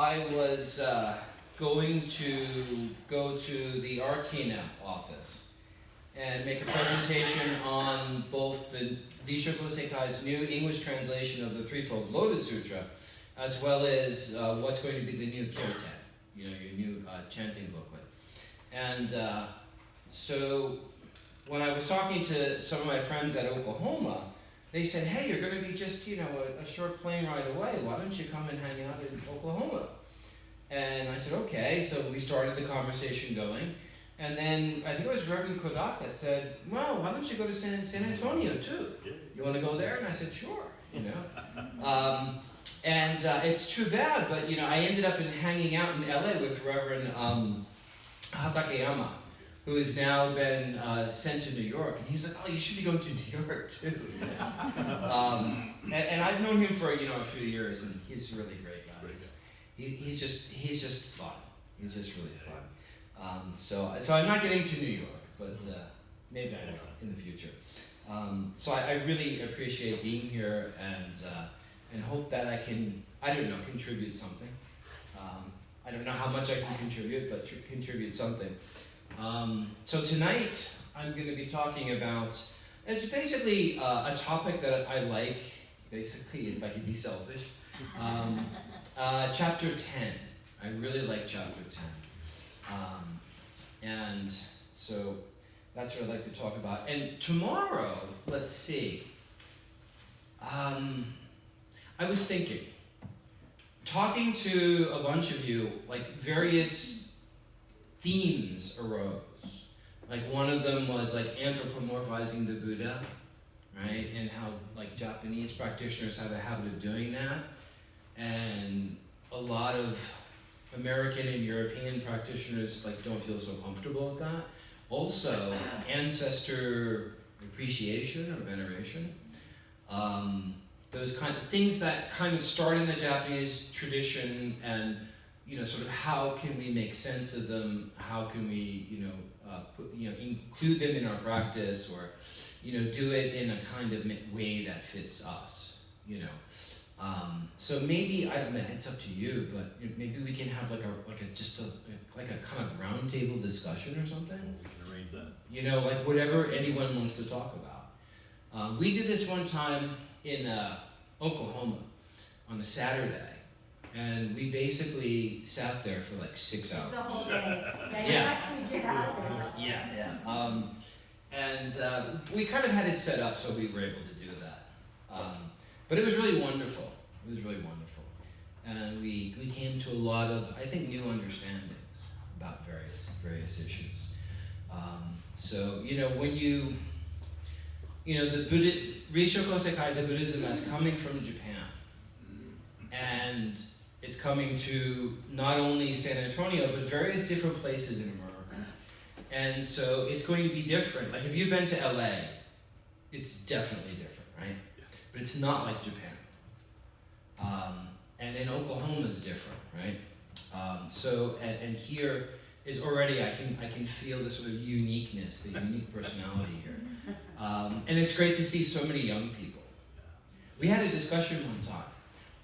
I was going to go to the RKSA office and make a presentation on both the Rissho Kosei-kai's new English translation of the threefold Lotus Sutra, as well as what's going to be the new kirtan, your new chanting booklet. And so when I was talking to some of my friends at Oklahoma, they said, hey, you're going to be just, a short plane ride away. Why don't you come and hang out in Oklahoma? And I said, okay. So we started the conversation going. And then I think it was Reverend Kodaka said, well, why don't you go to San Antonio too? You want to go there? And I said, sure, it's too bad, but I ended up hanging out in LA with Reverend Hatakeyama, who has now been sent to New York. And he's like, oh, you should be going to New York too. And I've known him for a few years, and he's a really great guy. He's just fun. He's just really fun. So I'm not getting to New York, but maybe I will in the future. So I really appreciate being here and hope that I can, contribute something. I don't know how much I can contribute, but contribute something. So tonight I'm going to be talking about, it's basically a topic that I like, basically, if I can be selfish. Chapter 10. I really like chapter 10. And so that's what I'd like to talk about. And tomorrow, let's see. I was thinking, talking to a bunch of you, various themes arose. One of them was anthropomorphizing the Buddha, right? And how Japanese practitioners have a habit of doing that. And a lot of American and European practitioners don't feel so comfortable with that. Also, ancestor appreciation or veneration. Those kind of things that kind of start in the Japanese tradition, and sort of how can we make sense of them? How can we include them in our practice, or do it in a kind of way that fits us? So maybe it's up to you, but maybe we can have a kind of roundtable discussion or something. We can arrange that. Whatever anyone wants to talk about. We did this one time in Oklahoma on a Saturday, and we basically sat there for 6 hours. The whole day. Yeah. Get out of there. Yeah. And we kind of had it set up so we were able to do that. But it was really wonderful. It was really wonderful. And we came to a lot of, I think, new understandings about various issues. So, when the Rissho Kosei-kai is a Buddhism that's coming from Japan. And it's coming to not only San Antonio, but various different places in America. And so it's going to be different. If you've been to LA, it's definitely different, right? But it's not like Japan. And in Oklahoma is different, right? And here is already, I can feel the sort of uniqueness, the unique personality here. And it's great to see so many young people. We had a discussion one time.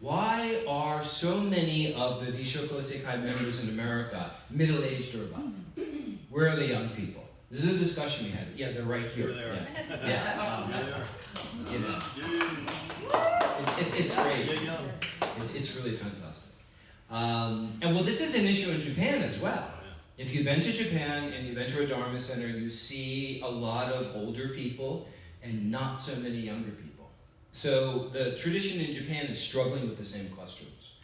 Why are so many of the Rissho Kosei-kai members in America middle-aged or above? Where are the young people? This is a discussion we had. Yeah, they're right here. It's great. It's really fantastic. And this is an issue in Japan as well. If you've been to Japan and you've been to a Dharma center, you see a lot of older people and not so many younger people. So the tradition in Japan is struggling with the same questions.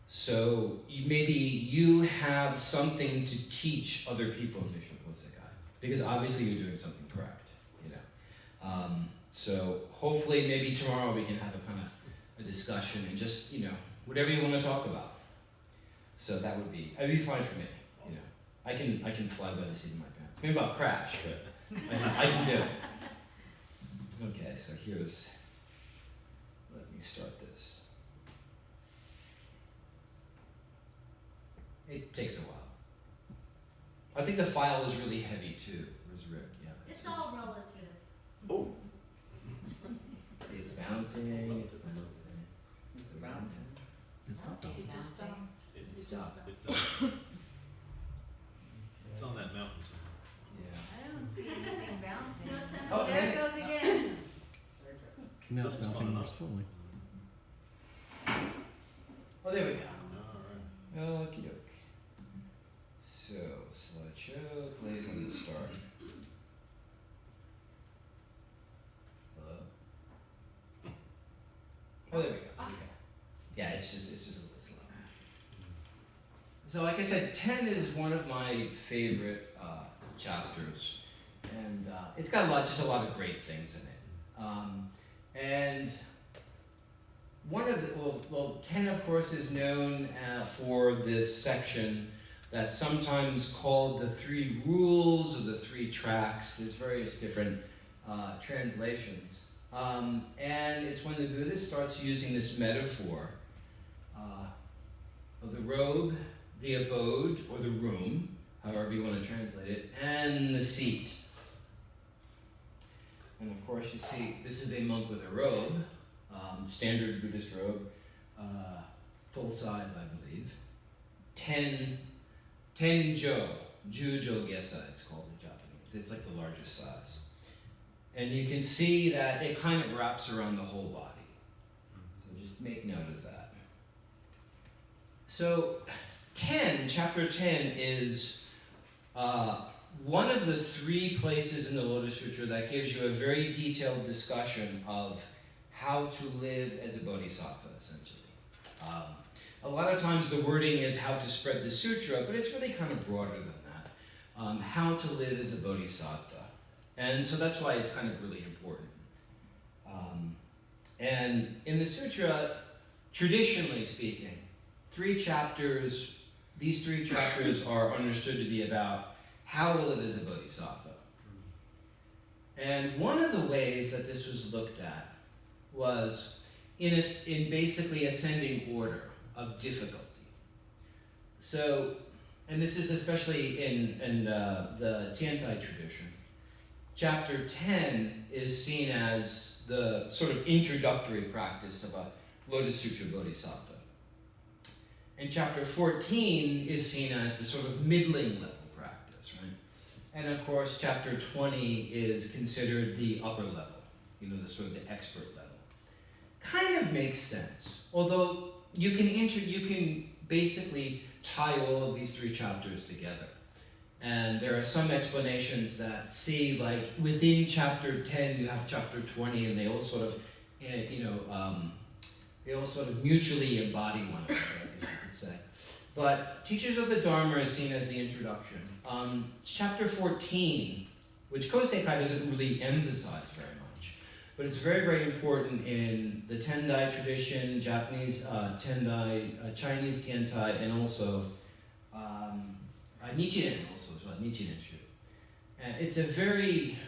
So maybe you have something to teach other people in Rissho Kosei-kai, because obviously you're doing something correct. So hopefully maybe tomorrow we can have a discussion and just whatever you want to talk about. So that'd be fine for me. I can fly by the seat of my pants. Maybe I'll crash, but I can do it. Okay, so let me start this. It takes a while. I think the file is really heavy too. Where's Rick? Yeah. It's all relative. Oh. It's bouncing. It's bouncing. It stopped bouncing. It just stopped. It stopped. It stopped. It's on that mountain somewhere. Yeah. I don't see anything bouncing. No sound. Oh, There it goes again. Now it's This is bouncing fun more enough. slowly. Oh, there we go. Alright. Okie doke. So, slideshow, play from the start. Hello? Oh, there we go. Okay. Yeah, it's just a little slow. So, like I said, 10 is one of my favorite chapters, and it's got just a lot of great things in it. And one of the, well, 10 of course is known for this section that's sometimes called the 3 rules or the 3 tracks. There's various different translations. And it's when the Buddha starts using this metaphor of the robe, the abode, or the room, however you want to translate it, and the seat. And of course you see, this is a monk with a robe, standard Buddhist robe, full size, I believe. Tenjo, Jujo Gesa, it's called in Japanese. It's like the largest size. And you can see that it kind of wraps around the whole body. So just make note of that. So chapter 10 is one of the 3 places in the Lotus Sutra that gives you a very detailed discussion of how to live as a bodhisattva, essentially. A lot of times the wording is how to spread the sutra, but it's really kind of broader than that. How to live as a bodhisattva. And so that's why it's kind of really important. And in the sutra, traditionally speaking, these 3 chapters are understood to be about how to live as a bodhisattva. And one of the ways that this was looked at was in basically ascending order of difficulty. So, and this is especially in the Tiantai tradition, chapter 10 is seen as the sort of introductory practice of a Lotus Sutra bodhisattva. And chapter 14 is seen as the sort of middling level practice, right? And of course, chapter 20 is considered the upper level, the sort of the expert level. Kind of makes sense, although you can basically tie all of these 3 chapters together. And there are some explanations that see, like, within chapter 10 you have chapter 20, and they all sort of, mutually embody one another, I guess you could say. But Teachers of the Dharma is seen as the introduction. Chapter 14, which Kosei-kai doesn't really emphasize very much, but it's very, very important in the Tendai tradition, Japanese Tendai, Chinese Tiantai, and also Nichiren also as well, Nichiren Shu. And it's a very,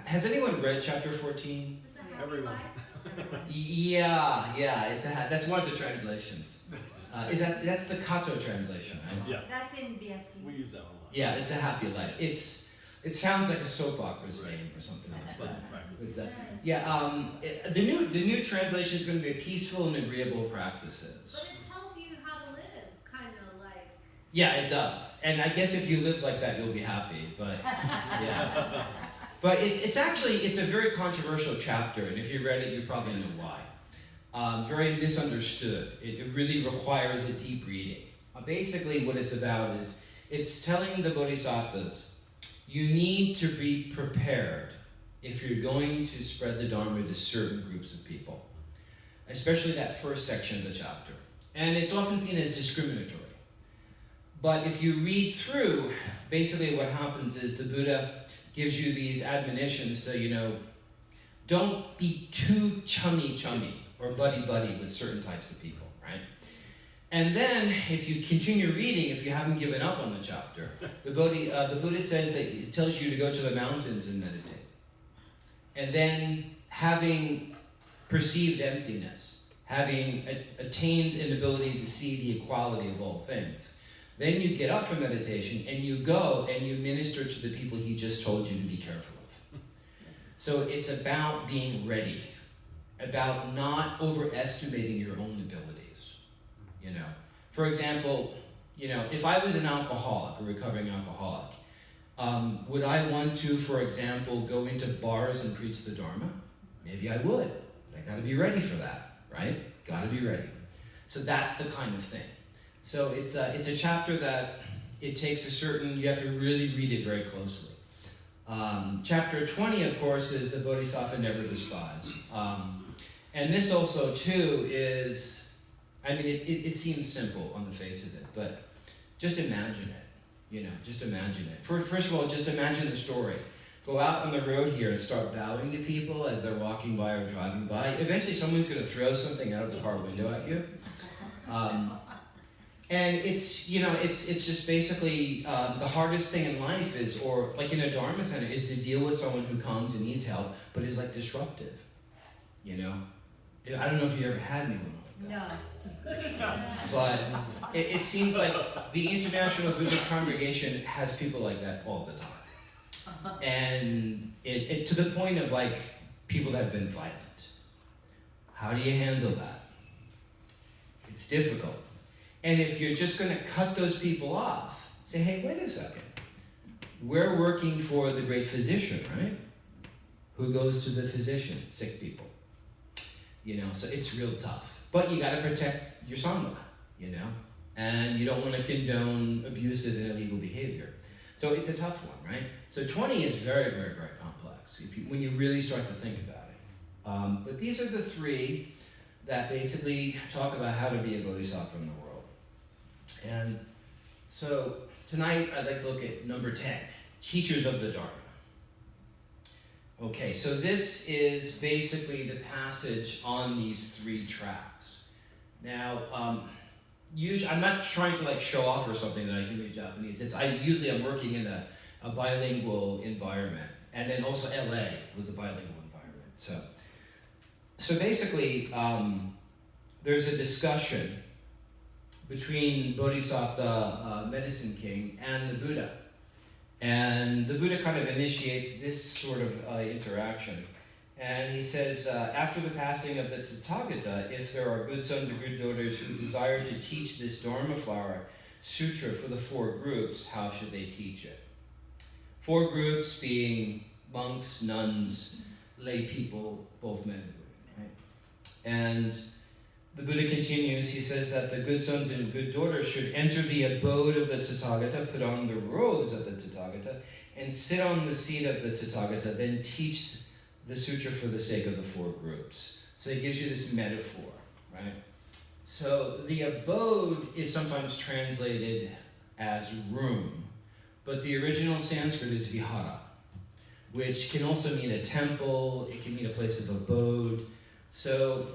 has anyone read chapter 14? Is that how Everyone. Yeah, that's one of the translations. That's the Kato translation, right? Yeah, That's in BFT. we use that one a lot. Yeah, it's a happy life. It sounds like a soap opera's name or something like that. Pleasant practice. But, yeah, the new translation is going to be peaceful and agreeable practices. But it tells you how to live, kind of like. Yeah, it does. And I guess if you live like that, you'll be happy. But yeah, but it's a very controversial chapter, and if you read it, you probably know why. Very misunderstood. It really requires a deep reading. Basically, what it's about is it's telling the bodhisattvas, you need to be prepared if you're going to spread the Dharma to certain groups of people, especially that first section of the chapter. And it's often seen as discriminatory. But if you read through, basically what happens is the Buddha gives you these admonitions to, don't be too chummy or buddy with certain types of people, right? And then, if you continue reading, if you haven't given up on the chapter, the Buddha says that it tells you to go to the mountains and meditate. And then, having perceived emptiness, having attained an ability to see the equality of all things, then you get up from meditation and you go and you minister to the people he just told you to be careful of. So it's about being ready, about not overestimating your own abilities, For example, if I was an alcoholic, a recovering alcoholic, would I want to, for example, go into bars and preach the Dharma? Maybe I would. But I gotta be ready for that, right? Gotta be ready. So that's the kind of thing. So it's a chapter that it takes you have to really read it very closely. Chapter 20, of course, is the Bodhisattva never despise. And this also, too, is, it seems simple on the face of it, but just imagine it, just imagine it. First of all, just imagine the story. Go out on the road here and start bowing to people as they're walking by or driving by. Eventually someone's going to throw something out of the car window at you. And it's just basically the hardest thing in life is, or like in a Dharma center, is to deal with someone who comes and needs help, but is like disruptive, I don't know if you ever had anyone like that. No. But it seems like the International Buddhist Congregation has people like that all the time. And it to the point of like people that have been violent. How do you handle that? It's difficult. And if you're just going to cut those people off, say, hey, wait a second. We're working for the great physician, right? Who goes to the physician? Sick people. So it's real tough. But you got to protect your sangha, and you don't want to condone abusive and illegal behavior. So it's a tough one, right? So 20 is very, very, very complex when you really start to think about it. But these are the three that basically talk about how to be a bodhisattva in the world. And so tonight I'd like to look at number 10, teachers of the Dharma. Okay, so this is basically the passage on these three tracks. Now, I'm not trying to like show off or something that I can read Japanese. I'm working in a bilingual environment, and then also LA was a bilingual environment. So basically, there's a discussion between Bodhisattva, Medicine King, and the Buddha. And the Buddha kind of initiates this sort of interaction. And he says, after the passing of the Tathagata, if there are good sons or good daughters who desire to teach this Dharma flower sutra for the four groups, how should they teach it? Four groups being monks, nuns, lay people, both men and women, right? And the Buddha continues, he says that the good sons and good daughters should enter the abode of the Tathagata, put on the robes of the Tathagata, and sit on the seat of the Tathagata, then teach the sutra for the sake of the four groups. So he gives you this metaphor, right? So the abode is sometimes translated as room, but the original Sanskrit is vihara, which can also mean a temple, it can mean a place of abode. So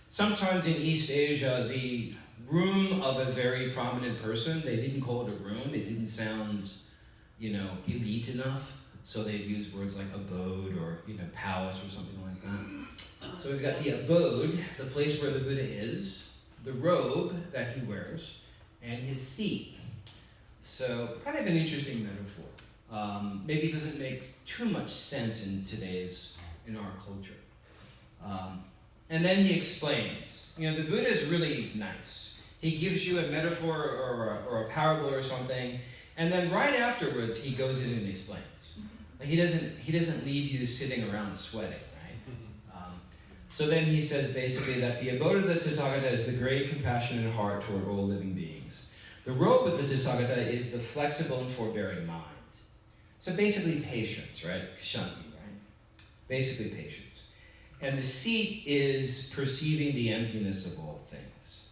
sometimes in East Asia, the room of a very prominent person, they didn't call it a room, it didn't sound, elite enough. So they'd use words like abode or, palace or something like that. So we've got the abode, the place where the Buddha is, the robe that he wears, and his seat. So kind of an interesting metaphor. Maybe it doesn't make too much sense in our culture. And then he explains. The Buddha is really nice. He gives you a metaphor or a parable or something, and then right afterwards he goes in and explains. He doesn't leave you sitting around sweating, right? So then he says basically that the abode of the Tathagata is the great compassionate heart toward all living beings. The robe of the Tathagata is the flexible and forbearing mind. So basically patience, right? Kshanti, right? Basically patience. And the seat is perceiving the emptiness of all things.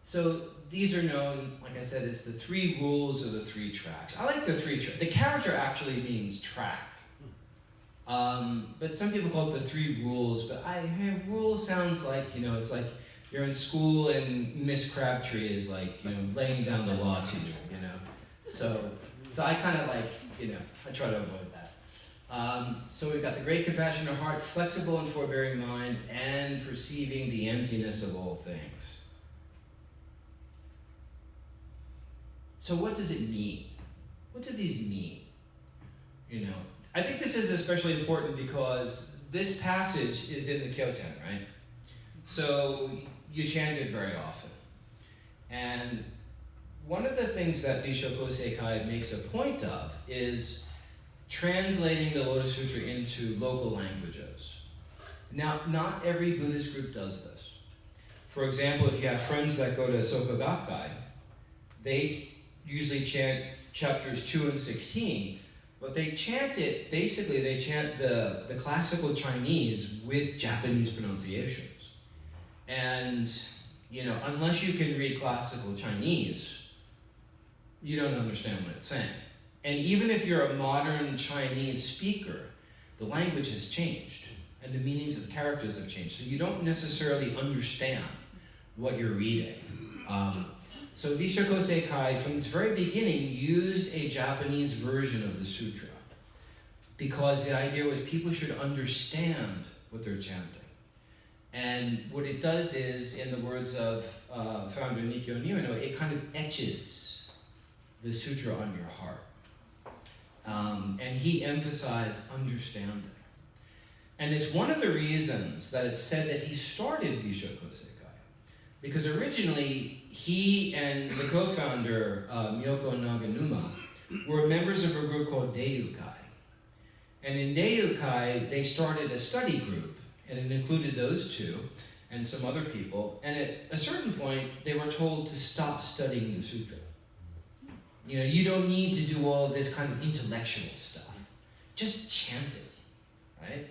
So these are known, like I said, as the three rules of the three tracks. I like the three tracks. The character actually means track. But some people call it the three rules, but rule sounds like, it's like you're in school and Miss Crabtree is like, laying down the law to you, So I kind of like, I try to avoid that. So we've got the great compassionate heart, flexible and forbearing mind, and perceiving the emptiness of all things. So what does it mean? What do these mean? I think this is especially important because this passage is in the Kyoten, right? So you chant it very often. And one of the things that Rissho Kosei-kai makes a point of is translating the Lotus Sutra into local languages. Now, not every Buddhist group does this. For example, if you have friends that go to Soka Gakkai, they usually chant chapters 2 and 16, but they chant it, basically they chant the classical Chinese with Japanese pronunciations. And, you know, unless you can read classical Chinese, you don't understand what it's saying. And even if you're a modern Chinese speaker, the language has changed and the meanings of characters have changed. So you don't necessarily understand what you're reading. So Rissho Kosei-kai, from its very beginning, used a Japanese version of the sutra because the idea was people should understand what they're chanting. And what it does is, in the words of founder Nikkyo Niuno, it kind of etches the sutra on your heart. And he emphasized understanding. And it's one of the reasons that it's said that he started Rissho Kosei-kai. Because originally, he and the co-founder, Myoko Naganuma, were members of a group called Deiukai. And in Deiukai, they started a study group, and it included those two and some other people. And at a certain point, they were told to stop studying the sutra. You know, you don't need to do all this kind of intellectual stuff. Just chant it, right?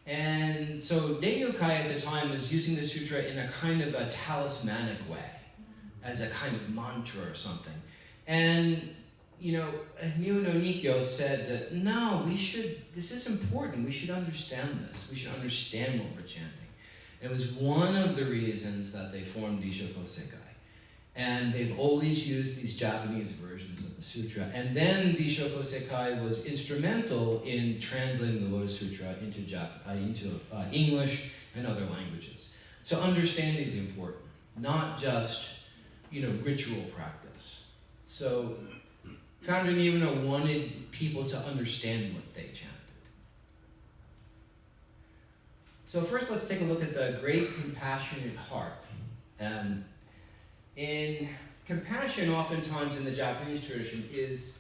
And so Deiukai at the time was using the sutra in a kind of a talismanic way, as a kind of mantra or something. And, you know, Niuno Nikkyo said that, no, this is important, we should understand this. We should understand what we're chanting. It was one of the reasons that they formed Rissho Kosei-kai. And they've always used these Japanese versions of the sutra. And then Rissho Kosei-kai was instrumental in translating the Lotus Sutra into English and other languages. So understanding is important, not just, you know, ritual practice. So Founder Niuno wanted people to understand what they chanted. So first, let's take a look at the great compassionate heart. In compassion, oftentimes in the Japanese tradition, is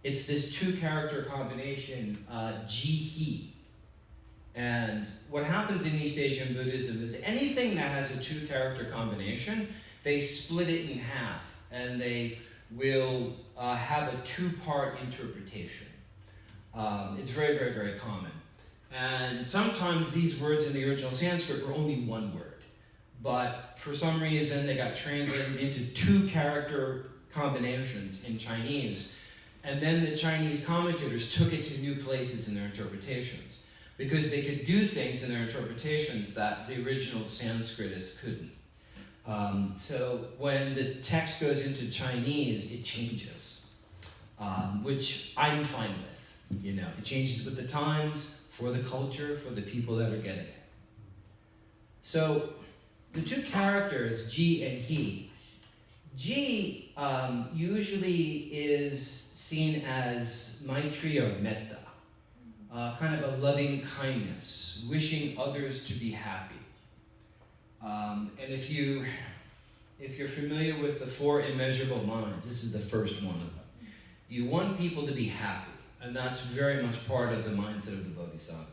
it's this two-character combination, ji-hi. And what happens in East Asian Buddhism is anything that has a two-character combination, they split it in half, and they will have a two-part interpretation. It's very, very, very common. And sometimes these words in the original Sanskrit were only one word. But for some reason, they got translated into two-character combinations in Chinese. And then the Chinese commentators took it to new places in their interpretations because they could do things in their interpretations that the original Sanskritists couldn't. So when the text goes into Chinese, it changes, which I'm fine with. You know, it changes with the times, for the culture, for the people that are getting it. So the two characters, ji and he. Ji usually is seen as maitri or metta, kind of a loving kindness, wishing others to be happy. And if you're familiar with the 4 immeasurable minds, this is the first one of them. You want people to be happy, and that's very much part of the mindset of the Bodhisattva.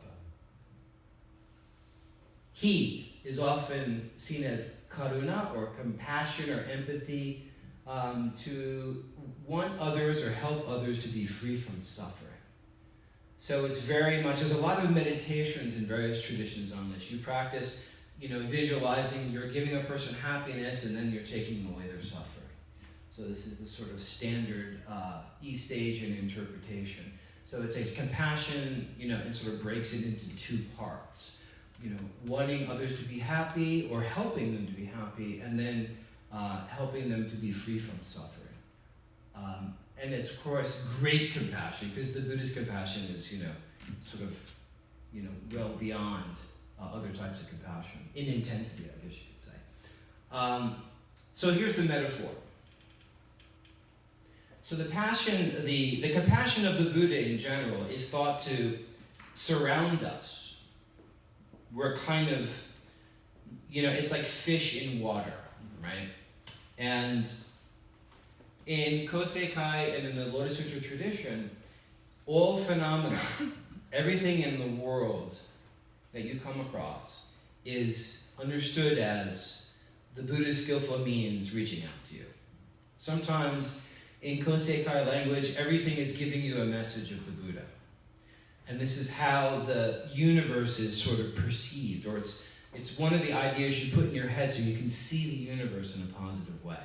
He is often seen as karuna, or compassion or empathy, to want others or help others to be free from suffering. So it's very much, there's a lot of meditations in various traditions on this. You practice, you know, visualizing, you're giving a person happiness and then you're taking away their suffering. So this is the sort of standard East Asian interpretation. So it takes compassion, you know, and sort of breaks it into 2 parts. You know, wanting others to be happy or helping them to be happy, and then helping them to be free from suffering. And it's, of course, great compassion, because the Buddhist compassion is, you know, sort of, you know, well beyond other types of compassion, in intensity, I guess you could say. So here's the metaphor. So the passion, the compassion of the Buddha in general is thought to surround us. We're kind of it's like fish in water, right? And in Kosei-kai and in the Lotus Sutra tradition, all phenomena, everything in the world that you come across is understood as the Buddha's skillful means reaching out to you. Sometimes in Kosei-kai language, everything is giving you a message of the Buddha. And this is how the universe is sort of perceived, or it's one of the ideas you put in your head so you can see the universe in a positive way.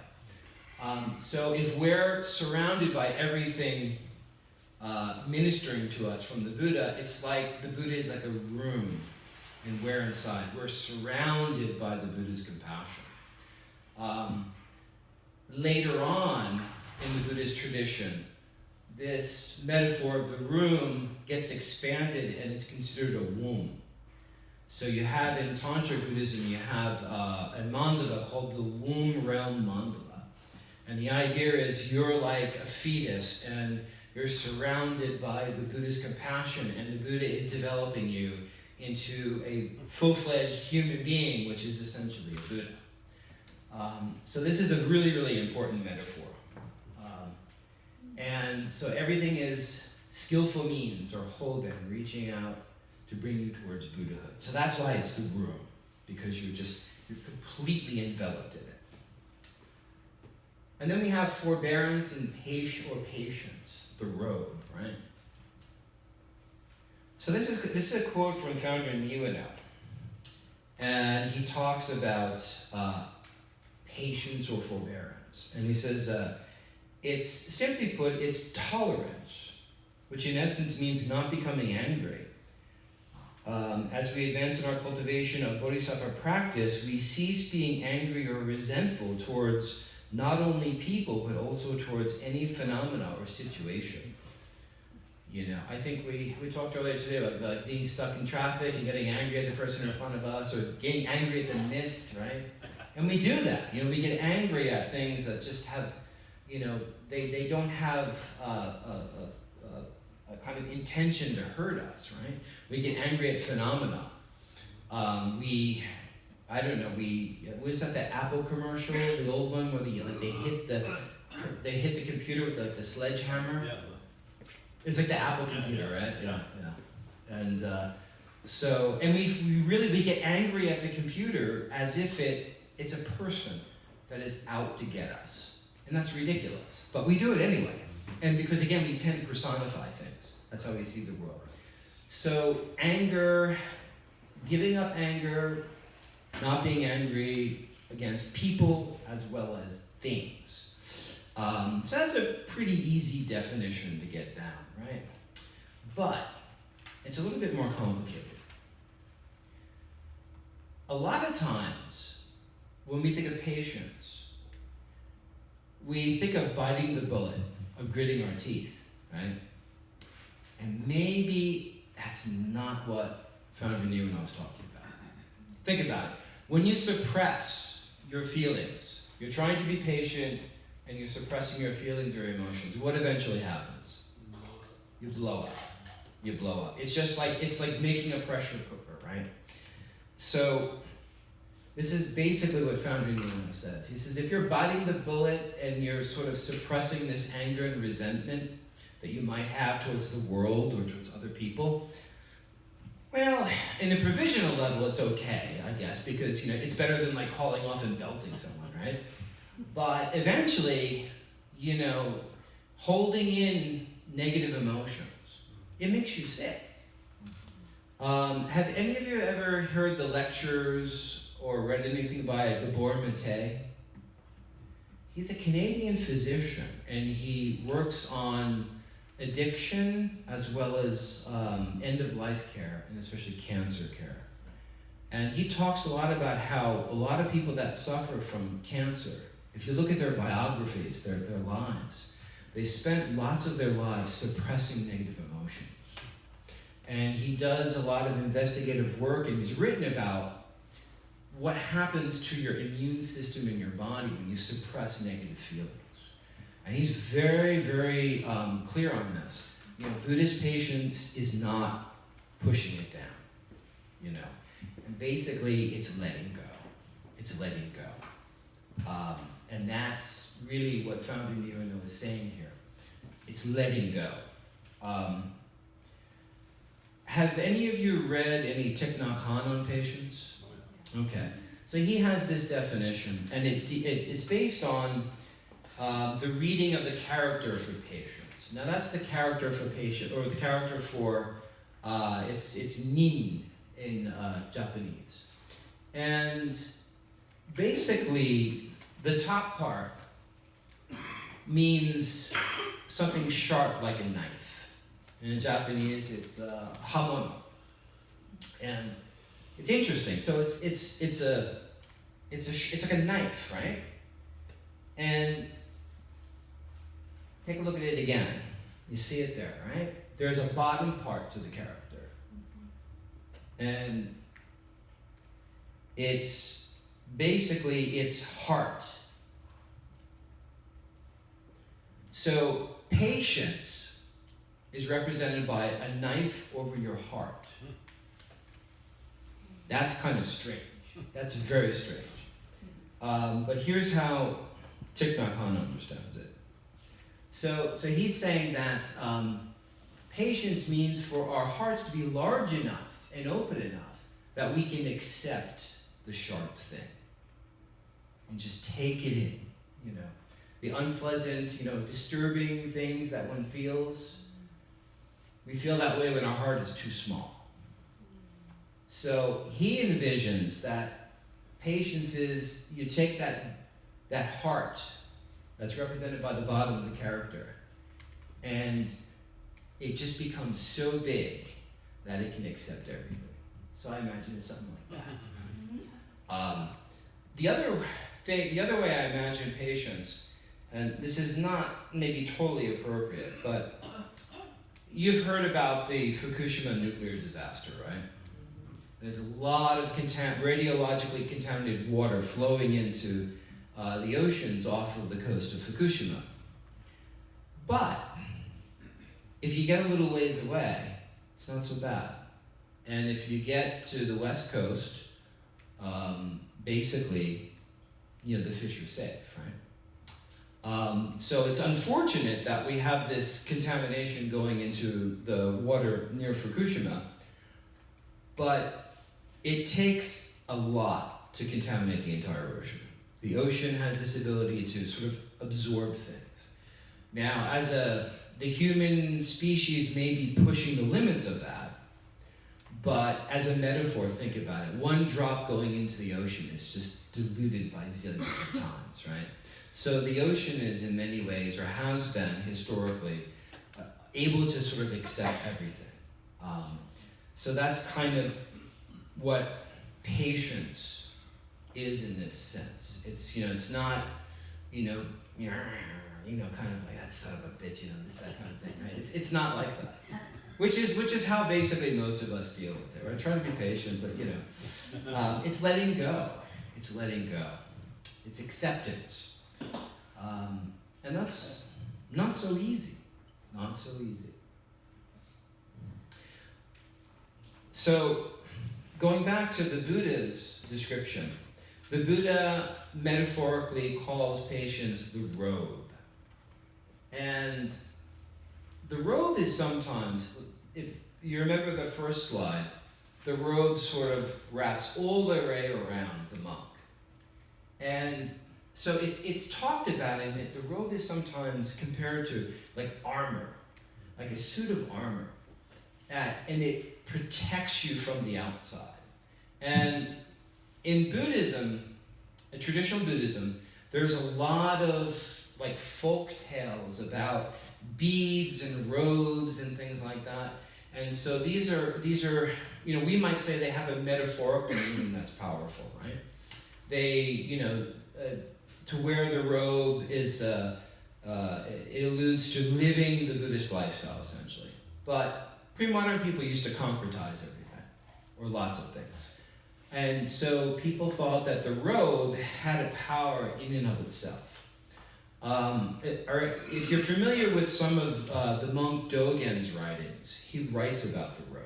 So if we're surrounded by everything ministering to us from the Buddha, it's like the Buddha is like a room, and we're inside. We're surrounded by the Buddha's compassion. Later on in the Buddhist tradition, this metaphor of the room gets expanded and it's considered a womb. So you have in Tantra Buddhism, you have a mandala called the womb realm mandala. And the idea is you're like a fetus and you're surrounded by the Buddha's compassion, and the Buddha is developing you into a full-fledged human being, which is essentially a Buddha. So this is a really, really important metaphor. And so everything is skillful means, or hoben, reaching out to bring you towards Buddhahood. So that's why it's the room, because you're completely enveloped in it. And then we have forbearance and patience, the road, right? So this is a quote from founder Niueno. And he talks about patience or forbearance. And he says, it's, simply put, it's tolerance, which in essence means not becoming angry. As we advance in our cultivation of Bodhisattva practice, we cease being angry or resentful towards not only people, but also towards any phenomena or situation. I think we talked earlier today about being stuck in traffic and getting angry at the person in front of us, or getting angry at the mist, right? And we do that. We get angry at things that just have, they don't have a kind of intention to hurt us, right? We get angry at phenomena. Was that the Apple commercial, the old one where they hit the computer with the sledgehammer? Yeah. It's like the Apple computer, right? Yeah. And we get angry at the computer as if it's a person that is out to get us. And that's ridiculous. But we do it anyway. And because again, we tend to personify things. That's how we see the world. So anger, giving up anger, not being angry against people as well as things. So that's a pretty easy definition to get down, right? But it's a little bit more complicated. A lot of times, when we think of patience, we think of biting the bullet, of gritting our teeth, right? And maybe that's not what Founder Niueno was talking about. Think about it. When you suppress your feelings, you're trying to be patient and you're suppressing your feelings or emotions, what eventually happens? You blow up. You blow up. It's like making a pressure cooker, right? So this is basically what Founder Niueno says. He says, if you're biting the bullet and you're sort of suppressing this anger and resentment that you might have towards the world or towards other people, well, in a provisional level, it's okay, I guess, because it's better than hauling off and belting someone, right? But eventually, holding in negative emotions, it makes you sick. Have any of you ever heard the lectures or read anything by Gabor Mate? He's a Canadian physician, and he works on addiction as well as end-of-life care, and especially cancer care. And he talks a lot about how a lot of people that suffer from cancer, if you look at their biographies, their lives, they spent lots of their lives suppressing negative emotions. And he does a lot of investigative work, and he's written about what happens to your immune system in your body when you suppress negative feelings. And he's very, very clear on this. Buddhist patience is not pushing it down, And basically, it's letting go. it's letting go. And that's really what Founder Nirvana was saying here. It's letting go. Have any of you read any Thich Nhat Hanh on patience? Okay. So he has this definition, and it's based on the reading of the character for patience. Now that's the character for patient, or the character for, it's nin in Japanese. And basically, the top part means something sharp like a knife. In Japanese, it's hamono. And it's interesting. So it's like a knife, right? And take a look at it again. You see it there, right? There's a bottom part to the character. And it's basically its heart. So patience is represented by a knife over your heart. That's kind of strange. That's very strange. But here's how Thich Nhat Hanh understands it. So he's saying that patience means for our hearts to be large enough and open enough that we can accept the sharp thing and just take it in, you know. The unpleasant, you know, disturbing things that one feels. We feel that way when our heart is too small. So he envisions that patience is, you take that heart that's represented by the bottom of the character, and it just becomes so big that it can accept everything. So I imagine it's something like that. The other way I imagine patience, and this is not maybe totally appropriate, but you've heard about the Fukushima nuclear disaster, right? There's a lot of radiologically contaminated water flowing into the oceans off of the coast of Fukushima. But if you get a little ways away, it's not so bad. And if you get to the west coast, basically, you know, the fish are safe, right? So it's unfortunate that we have this contamination going into the water near Fukushima, but it takes a lot to contaminate the entire ocean. The ocean has this ability to sort of absorb things. Now, the human species may be pushing the limits of that, but as a metaphor, think about it. One drop going into the ocean is just diluted by zillions of times, right? So the ocean is in many ways, or has been historically, able to sort of accept everything. So that's kind of what patience is in this sense. It's, you know, it's not, you know, kind of like that son of a bitch, you know, this, that kind of thing, right? It's not like that. Which is how basically most of us deal with it, right? Trying to be patient, but you know, it's letting go. It's letting go. It's acceptance. And that's not so easy. Not so easy. So, going back to the Buddha's description, the Buddha metaphorically calls patience the robe. And the robe is sometimes, if you remember the first slide, the robe sort of wraps all the way around the monk. And so it's talked about in it, the robe is sometimes compared to like armor, like a suit of armor. And it protects you from the outside. And in Buddhism, in traditional Buddhism, there's a lot of like folk tales about beads and robes and things like that. And so these are, you know, we might say they have a metaphorical meaning that's powerful, right? They, you know, to wear the robe is, it alludes to living the Buddhist lifestyle, essentially. But pre-modern people used to concretize everything, or lots of things. And so people thought that the robe had a power in and of itself. If you're familiar with some of the monk Dogen's writings, he writes about the robe.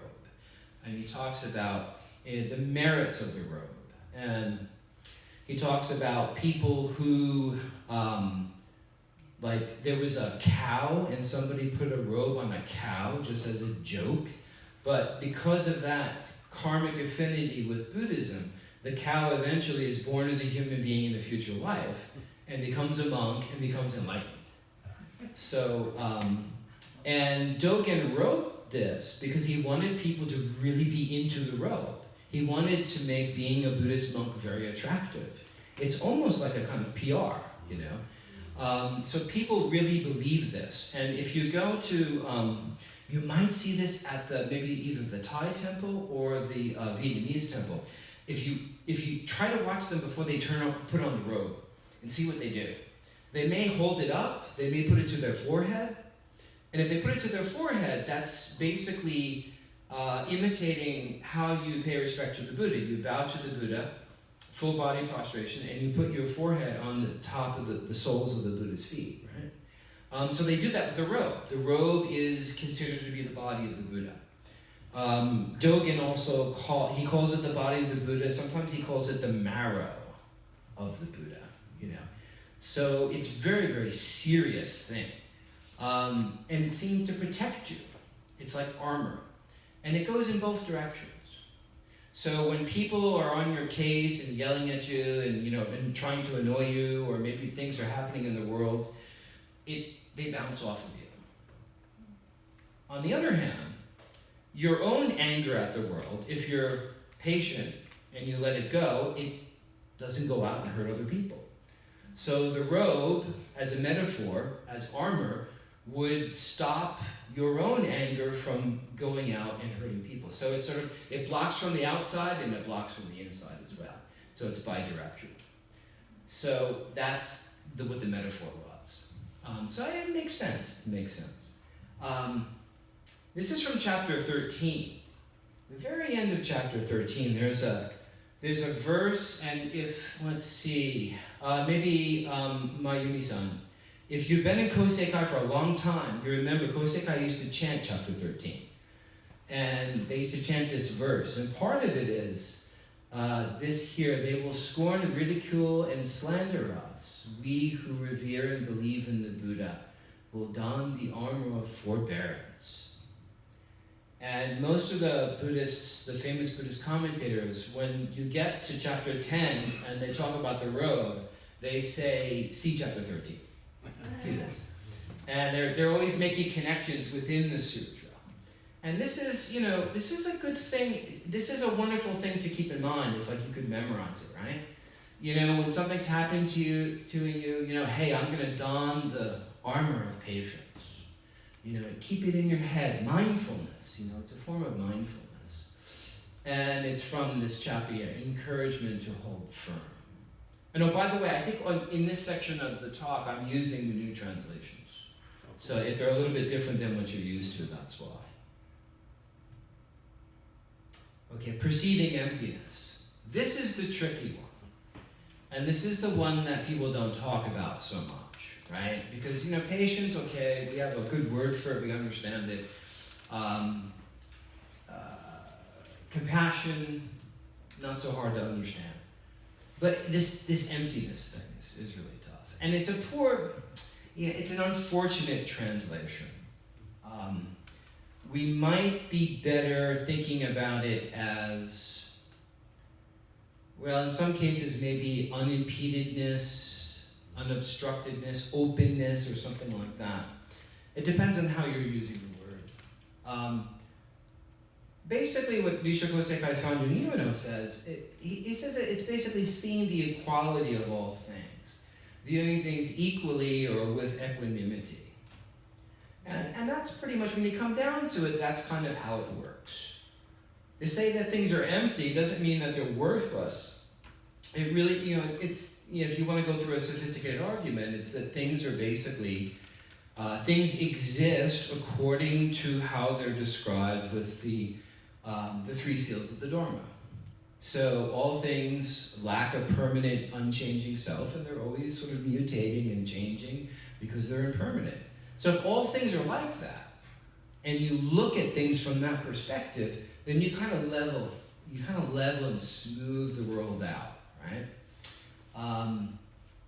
And he talks about the merits of the robe. And He talks about people who, like there was a cow and somebody put a robe on a cow just as a joke, but because of that karmic affinity with Buddhism, the cow eventually is born as a human being in a future life and becomes a monk and becomes enlightened. So, and Dogen wrote this because he wanted people to really be into the robe. He wanted to make being a Buddhist monk very attractive. It's almost like a kind of PR, you know? So people really believe this. And if you go to, you might see this at maybe either the Thai temple or the Vietnamese temple. If you try to watch them before they put on the robe and see what they do. They may hold it up, they may put it to their forehead, and if they put it to their forehead, that's basically imitating how you pay respect to the Buddha. You bow to the Buddha, full body prostration, and you put your forehead on the top of the soles of the Buddha's feet, right? So they do that with the robe. The robe is considered to be the body of the Buddha. Dogen also calls it the body of the Buddha. Sometimes he calls it the marrow of the Buddha, you know. So it's a very, very serious thing. And it seems to protect you. It's like armor. And it goes in both directions. So when people are on your case and yelling at you and, you know, and trying to annoy you, or maybe things are happening in the world, they bounce off of you. On the other hand, your own anger at the world, if you're patient and you let it go, it doesn't go out and hurt other people. So the robe, as a metaphor, as armor, would stop your own anger from going out and hurting people. So it's sort of, it blocks from the outside and it blocks from the inside as well. So it's bi-directional. So that's what the metaphor was. So it makes sense. It makes sense. This is from chapter 13. The very end of chapter 13, there's a verse, and if, let's see, maybe Mayumi-san, if you've been in Kosei-kai for a long time, you remember Kosei-kai used to chant chapter 13. And they used to chant this verse, and part of it is this here: they will scorn, ridicule, and slander us. We who revere and believe in the Buddha will don the armor of forbearance. And most of the Buddhists, the famous Buddhist commentators, when you get to chapter 10 and they talk about the robe, they say, see chapter 13. See this. And they're always making connections within the sutra. And this is, you know, this is a good thing. This is a wonderful thing to keep in mind if like you could memorize it, right? You know, when something's happened to you, you know, hey, I'm going to don the armor of patience. You know, keep it in your head. Mindfulness, you know, it's a form of mindfulness. And it's from this chapter here, encouragement to hold firm. And oh, by the way, I think in this section of the talk, I'm using the new translations. So if they're a little bit different than what you're used to, that's why. Okay, perceiving emptiness. This is the tricky one. And this is the one that people don't talk about so much, right? Because, you know, patience, okay, we have a good word for it, we understand it. Compassion, not so hard to understand. But this emptiness thing is really tough. And it's a poor, you know, it's an unfortunate translation. We might be better thinking about it as, well, in some cases, maybe unimpededness, unobstructedness, openness, or something like that. It depends on how you're using the word. Basically, what Rissho Kosei-kai founder Nihono says, he says that it's basically seeing the equality of all things, viewing things equally or with equanimity. And that's pretty much, when you come down to it, that's kind of how it works. To say that things are empty doesn't mean that they're worthless. It really, you know, it's, you know, if you want to go through a sophisticated argument, it's that things are basically, things exist according to how they're described with the three seals of the Dharma. So all things lack a permanent, unchanging self, and they're always sort of mutating and changing because they're impermanent. So if all things are like that, and you look at things from that perspective, then you kind of level and smooth the world out, right?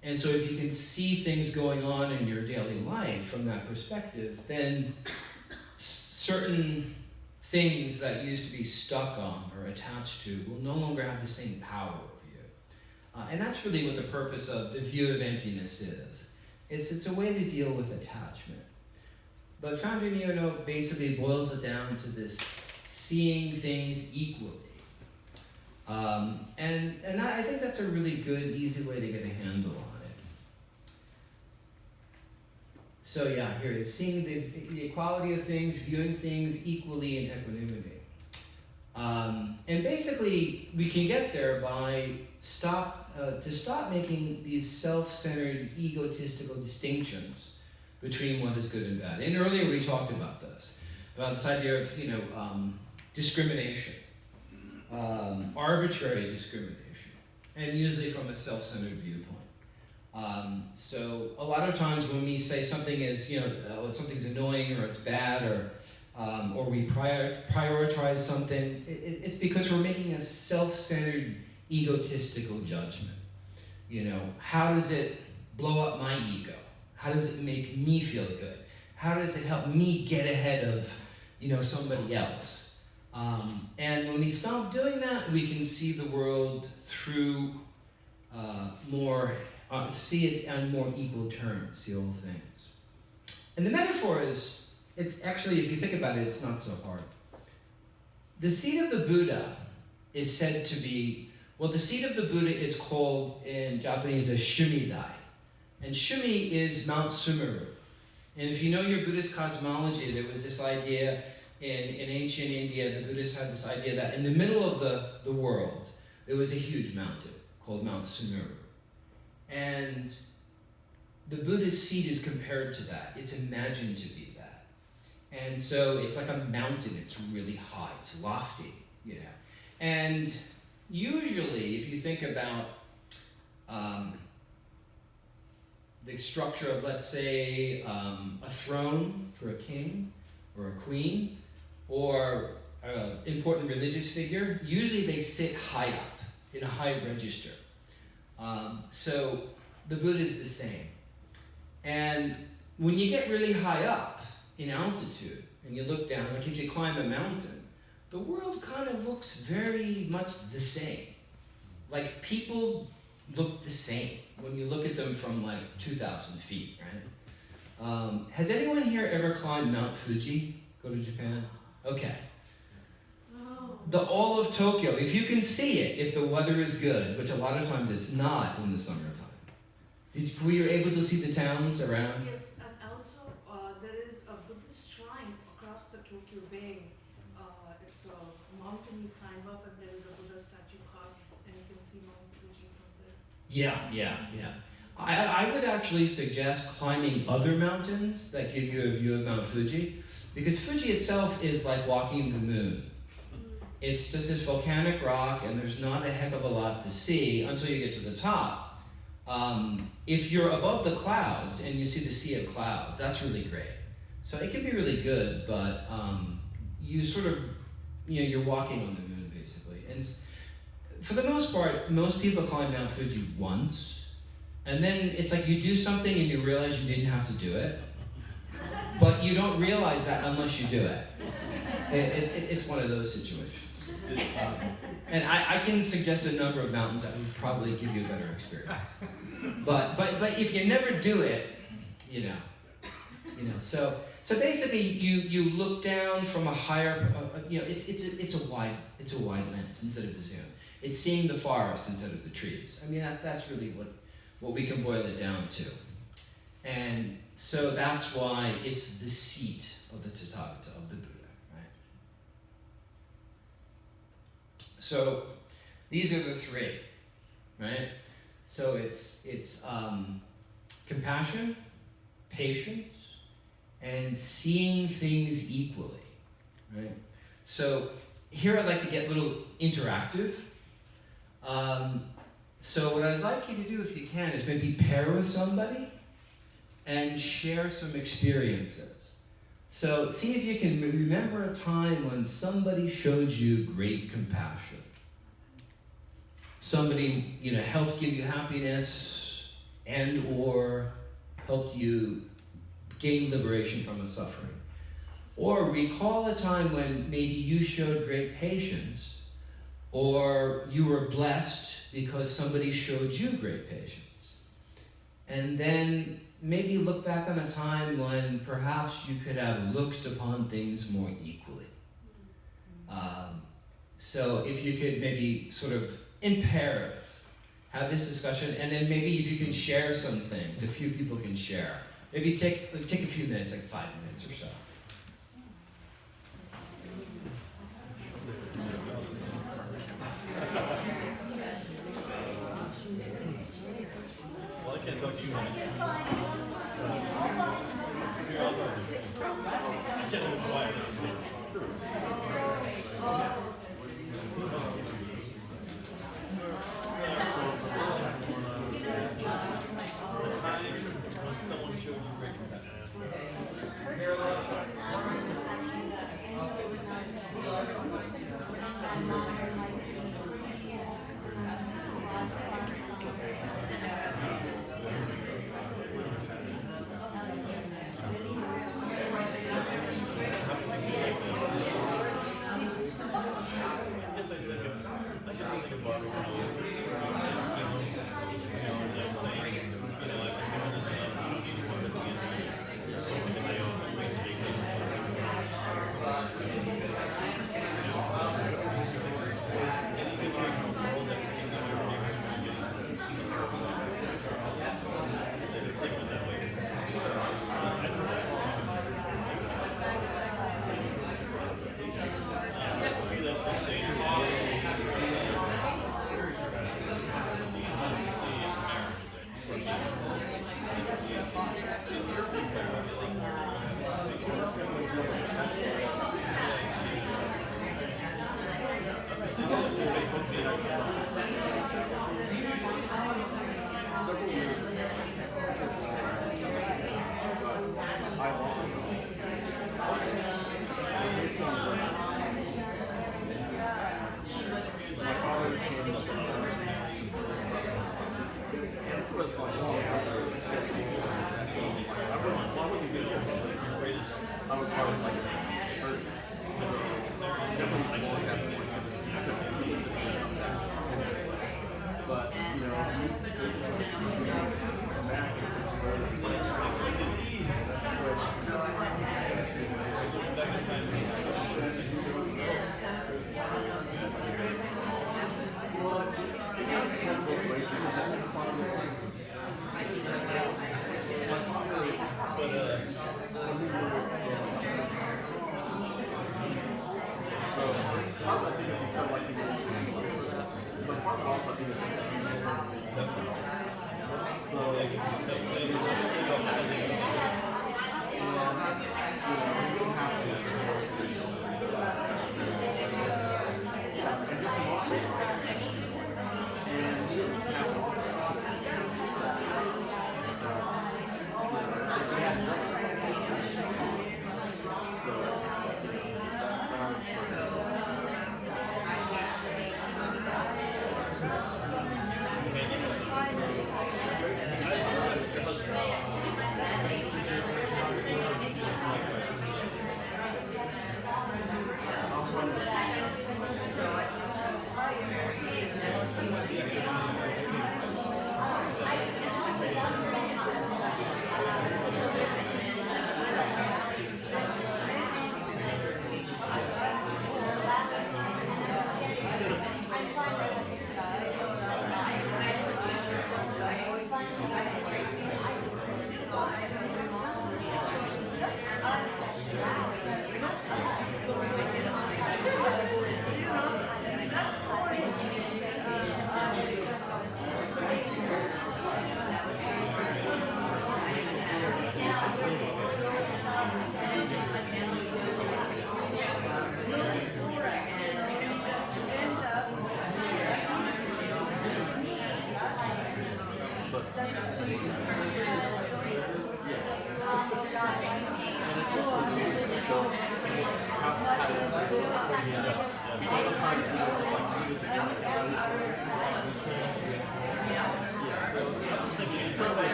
And so if you can see things going on in your daily life from that perspective, then certain things that used to be stuck on or attached to will no longer have the same power over you. And that's really what the purpose of the view of emptiness is. It's a way to deal with attachment. But Founder Nyono basically boils it down to this seeing things equally. And I think that's a really good, easy way to get a handle on it. So yeah, here it's seeing the equality of things, viewing things equally in equanimity. And basically, we can get there by stop making these self-centered, egotistical distinctions between what is good and bad. And earlier we talked about this idea of discrimination, arbitrary discrimination, and usually from a self-centered viewpoint. So a lot of times when we say something is, something's annoying or it's bad or we prioritize something, it's because we're making a self-centered, egotistical judgment. How does it blow up my ego? How does it make me feel good? How does it help me get ahead of, somebody else? And when we stop doing that, we can see the world through see it on more equal terms, see all things. And the metaphor is, it's actually, if you think about it, it's not so hard. The seat of the Buddha is said to be, the seat of the Buddha is called in Japanese as Shumidai. And Shumi is Mount Sumeru. And if you know your Buddhist cosmology, there was this idea in ancient India, the Buddhists had this idea that in the middle of the world, there was a huge mountain called Mount Sumeru. And the Buddha's seat is compared to that. It's imagined to be that. And so it's like a mountain. It's really high. It's lofty, And usually, if you think about the structure of, let's say, a throne for a king or a queen or an important religious figure, usually they sit high up in a high register. So the Buddha is the same. And when you get really high up in altitude and you look down, like if you climb a mountain, the world kind of looks very much the same. Like people look the same when you look at them from like 2,000 feet, right? Has anyone here ever climbed Mount Fuji? Go to Japan? Okay. All of Tokyo, if you can see it, if the weather is good, which a lot of times it's not in the summertime. Were you able to see the towns around? Yes, and also there is a Buddhist shrine across the Tokyo Bay. It's a mountain you climb up and there is a Buddha statue carved and you can see Mount Fuji from there. Yeah. I would actually suggest climbing other mountains that give you a view of Mount Fuji, because Fuji itself is like walking the moon. It's just this volcanic rock, and there's not a heck of a lot to see until you get to the top. If you're above the clouds and you see the sea of clouds, that's really great. So it can be really good, but you sort of, you're walking on the moon, basically. And for the most part, most people climb Mount Fuji once, and then it's like you do something and you realize you didn't have to do it, but you don't realize that unless you do it. It's one of those situations. And I can suggest a number of mountains that would probably give you a better experience. But if you never do it, so basically you look down from a higher, it's a wide lens instead of a zoom. It's seeing the forest instead of the trees. I mean that's really what we can boil it down to. And so that's why it's the seat of the Tathagata, of the Buddha, right? So these are the three, right? So it's compassion, patience, and seeing things equally, right? So here I'd like to get a little interactive. So what I'd like you to do, if you can, is maybe pair with somebody and share some experiences. So see if you can remember a time when somebody showed you great compassion. somebody, helped give you happiness and or helped you gain liberation from a suffering. Or recall a time when maybe you showed great patience, or you were blessed because somebody showed you great patience. And then maybe look back on a time when perhaps you could have looked upon things more equally. So if you could maybe sort of in pairs have this discussion, and then maybe if you can share some things, a few people can share. Maybe take a few minutes, like 5 minutes or so. Well, I can't talk to you. I can't do it quiet. Someone showed you great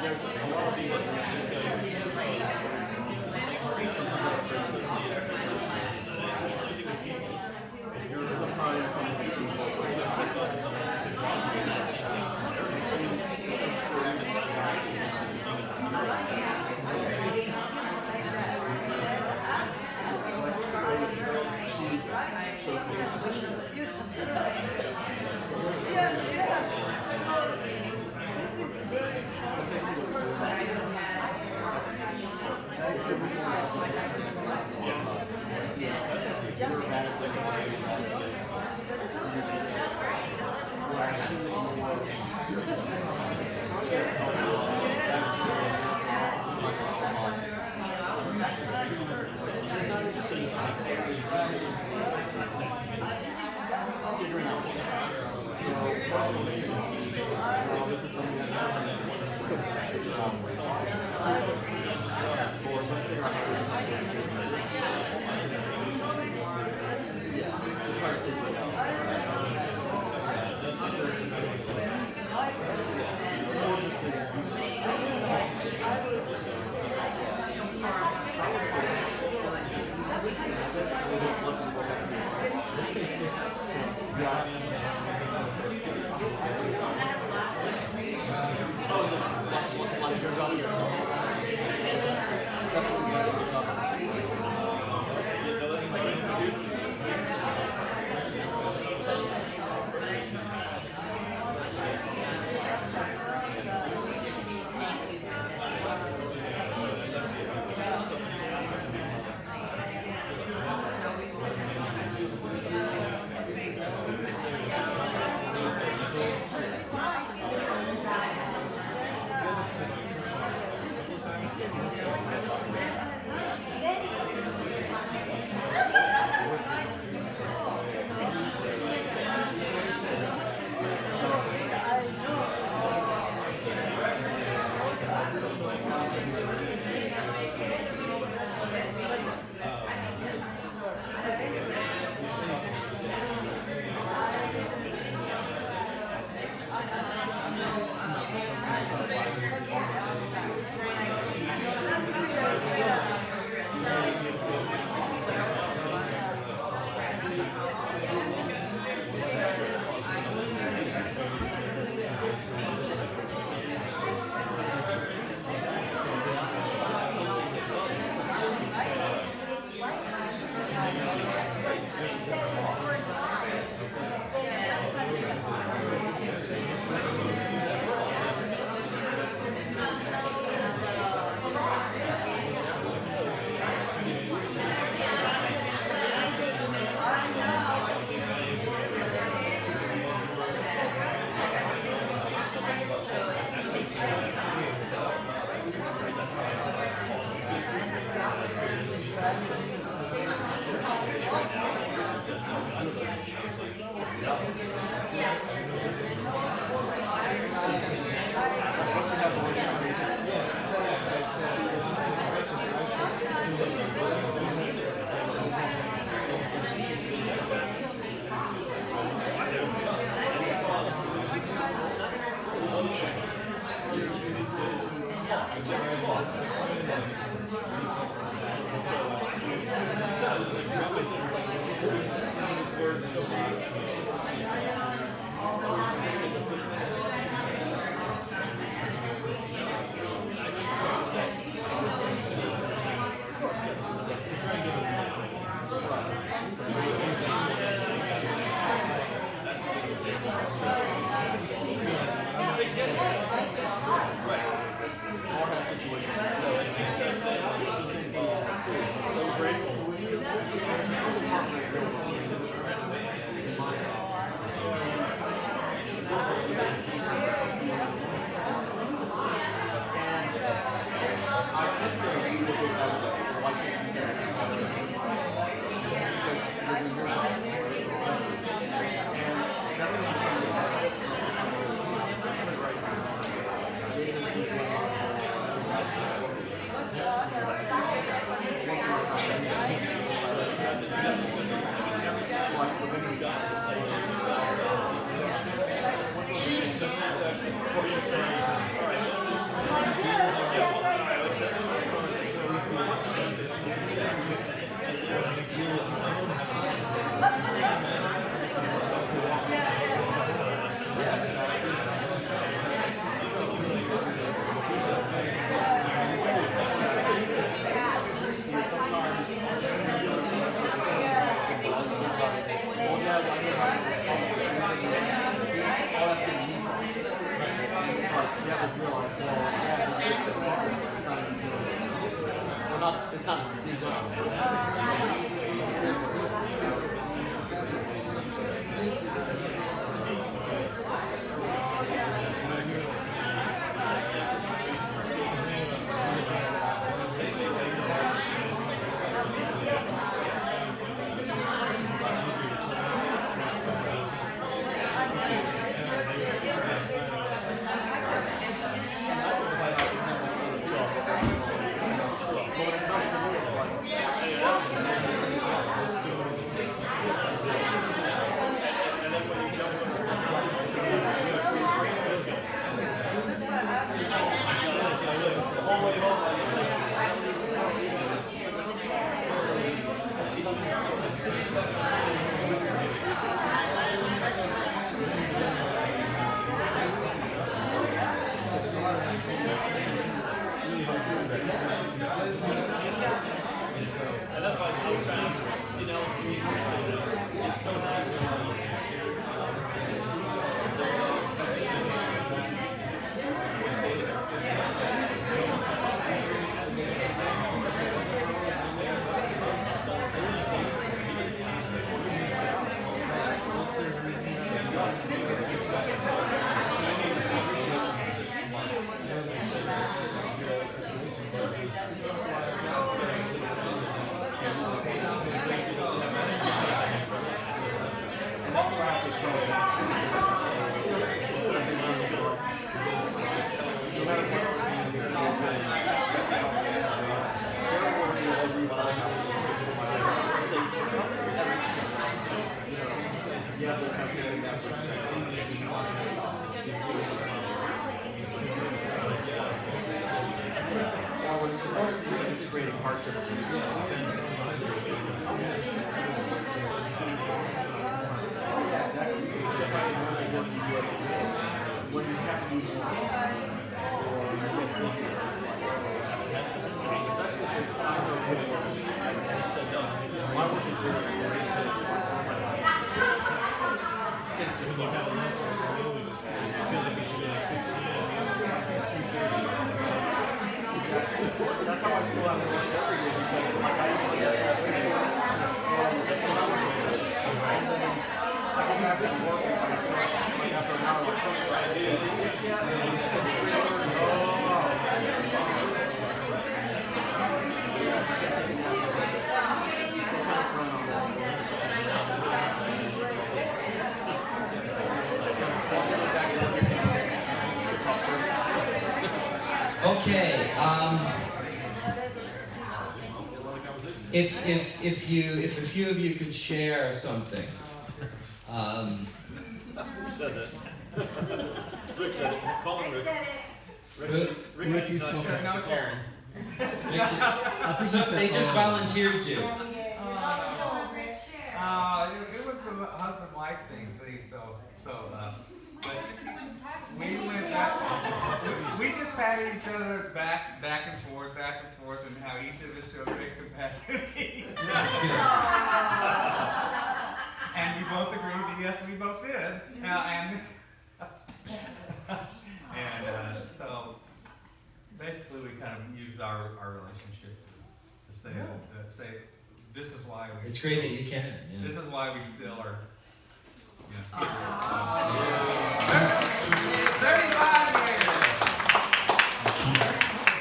Like It's not. It's creating hardship for when you have to especially if it's my work is that's how I feel on lunch every day because it's like I eat lunch every day. I go back to work, it's like I feel like after an hour, like, is this six yet? And it's 3 hours. Okay. If a few of you could share something. Who said that? Rick said it. Call him Rick. Rick said he's not sharing. So Karen. So they just volunteered you. It was the husband-wife thing, see, but we went back, we just patted each other's back and forth, and how each of us showed great compassion to each other. And we both agreed that yes, we both did. So basically we kind of used our relationship to say this is why we. It's great that you can. Yeah. This is why we still are. 35 years.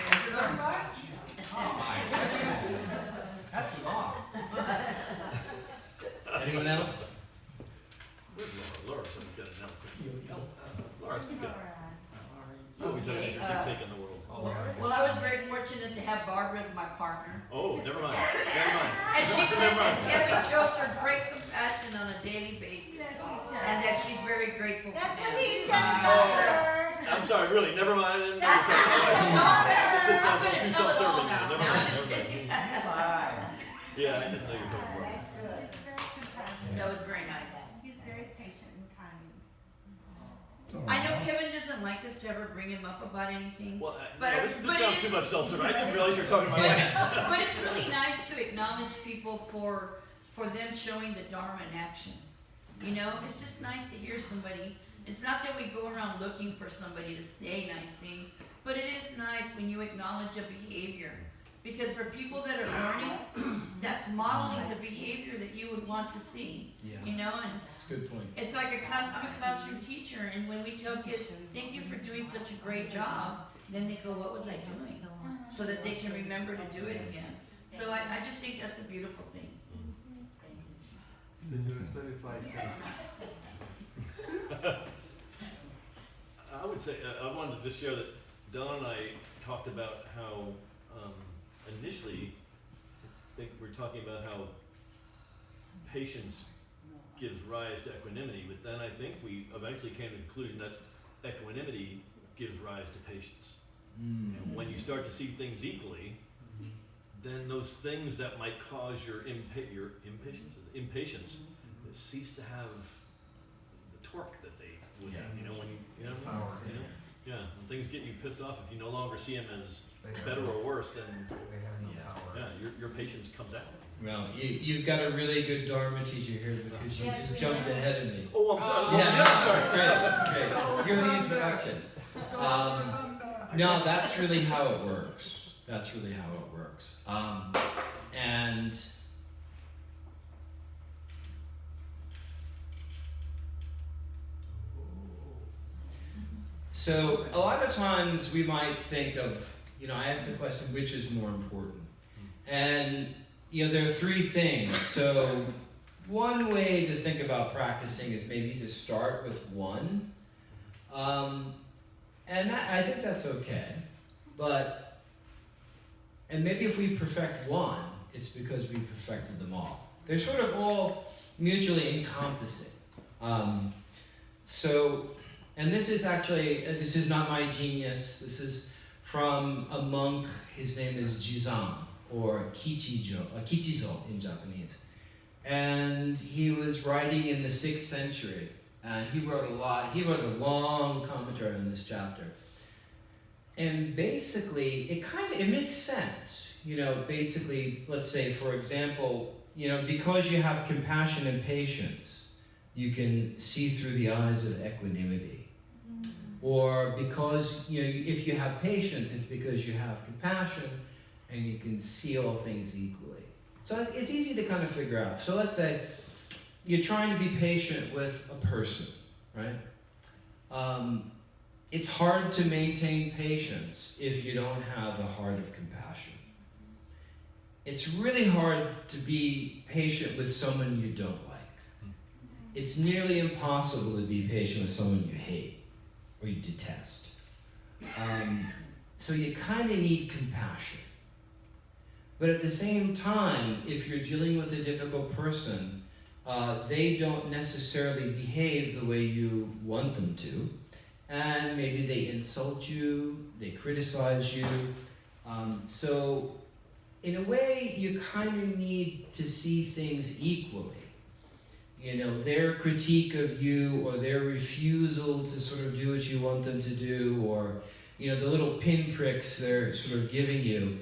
Is it 35? Oh my goodness. That's too long. Anyone else? Laura's going to get it now. Laura's good. Always had an interesting take on the world. Well, I was very fortunate to have Barbara as my partner. Oh, never mind. And she said that Kevin shows her great compassion on a daily basis. And that she's very grateful for That's him. what he said, Doctor. I'm sorry, really, never mind. That's This sounds I'm too gonna tell it all self-serving now. now. Never mind. Yeah, I didn't know you were talking about That's good. That was very nice. He's very patient and kind. I know Kevin doesn't like us to ever bring him up about anything. Well, But- no, this but sounds it- too much self-serving. I didn't realize you were talking about that. But it's really nice to acknowledge people for them showing the Dharma in action. You know, it's just nice to hear somebody. It's not that we go around looking for somebody to say nice things, but it is nice when you acknowledge a behavior Because for people that are learning, that's modeling the behavior that you would want to see. Yeah. You know, and That's a good point. it's like I'm a classroom teacher, and when we tell kids, thank you for doing such a great job, then they go, what was I doing? So that they can remember to do it again. So I just think that's a beautiful thing. I would say, I wanted to just share that Don and I talked about how, initially, I think we're talking about how patience gives rise to equanimity, but then I think we eventually came to the conclusion that equanimity gives rise to patience. And when you start to see things equally, then those things that might cause your impatience cease to have the torque that they would have. You know, when Power. when things get you pissed off, if you no longer see them as better or worse, then They have no power. your patience comes out. Well, you've got a really good Dharma teacher here because you just jumped ahead of me. Oh, I'm sorry. Yeah, that's great. That's great. You're the introduction. No, that's really how it works. That's really how it works. And so a lot of times we might think of, I ask the question, which is more important? And, there are three things. So one way to think about practicing is maybe to start with one. And I think that's okay. And maybe if we perfect one, it's because we perfected them all. They're sort of all mutually encompassing. And this is actually, this is not my genius. This is from a monk. His name is Jizan, or Kichizo in Japanese. And he was writing in the 6th century. And he wrote a long commentary on this chapter. And basically, it makes sense. Basically, let's say, for example, because you have compassion and patience, you can see through the eyes of equanimity. Or because, if you have patience, it's because you have compassion and you can see all things equally. So it's easy to kind of figure out. So let's say you're trying to be patient with a person, right? It's hard to maintain patience if you don't have a heart of compassion. It's really hard to be patient with someone you don't like. It's nearly impossible to be patient with someone you hate or you detest. So you kind of need compassion. But at the same time, if you're dealing with a difficult person, they don't necessarily behave the way you want them to. And maybe they insult you, they criticize you. So in a way, you kind of need to see things equally. Their critique of you or their refusal to sort of do what you want them to do, or, the little pinpricks they're sort of giving you,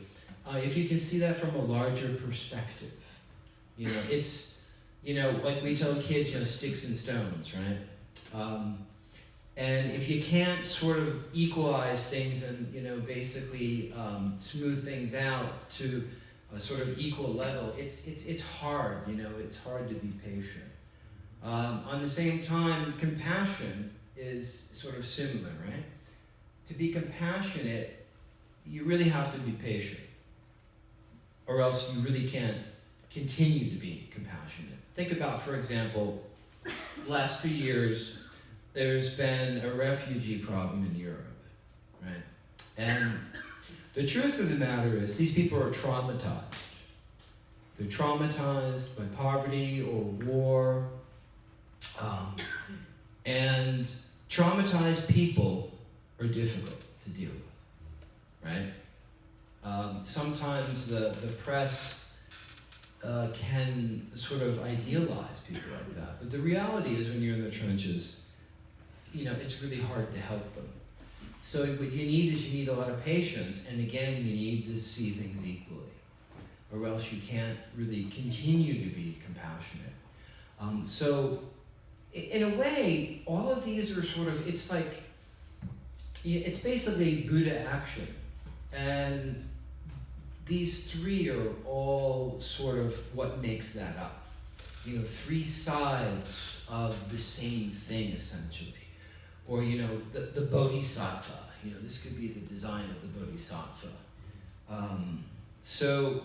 if you can see that from a larger perspective. It's, like we tell kids, sticks and stones, right? And if you can't sort of equalize things and, basically smooth things out to a sort of equal level, it's hard, it's hard to be patient. On the same time, compassion is sort of similar, right? To be compassionate, you really have to be patient, or else you really can't continue to be compassionate. Think about, for example, the last few years, there's been a refugee problem in Europe, right? And the truth of the matter is these people are traumatized. They're traumatized by poverty or war. And traumatized people are difficult to deal with, right? Sometimes the press can sort of idealize people like that. But the reality is when you're in the trenches, it's really hard to help them. So what you need a lot of patience, and again, you need to see things equally, or else you can't really continue to be compassionate. So in a way, all of these are sort of, it's basically Buddha action. And these three are all sort of what makes that up. You know, three sides of the same thing, essentially. Or, you know, the Bodhisattva. You know, this could be the design of the Bodhisattva. So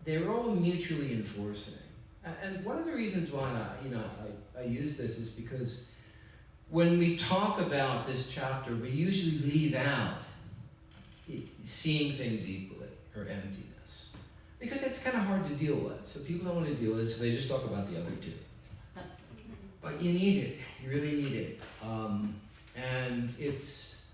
they're all mutually enforcing. And one of the reasons why I use this is because when we talk about this chapter, we usually leave out seeing things equally or emptiness, because it's kind of hard to deal with. So people don't want to deal with it, so they just talk about the other two. But you need it. You really need it. And it's,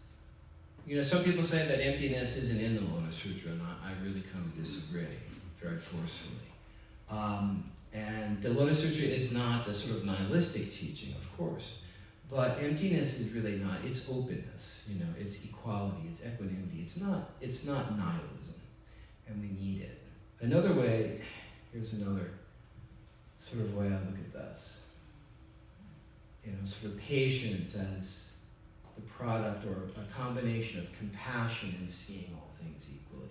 you know, some people say that emptiness isn't in the Lotus Sutra, and I really kind of disagree very forcefully. And the Lotus Sutra is not the sort of nihilistic teaching, of course, but emptiness is really not. It's openness, you know, it's equality, it's equanimity. It's not nihilism, and we need it. Another way, here's another sort of way I look at this. You know, sort of patience as the product or a combination of compassion and seeing all things equally.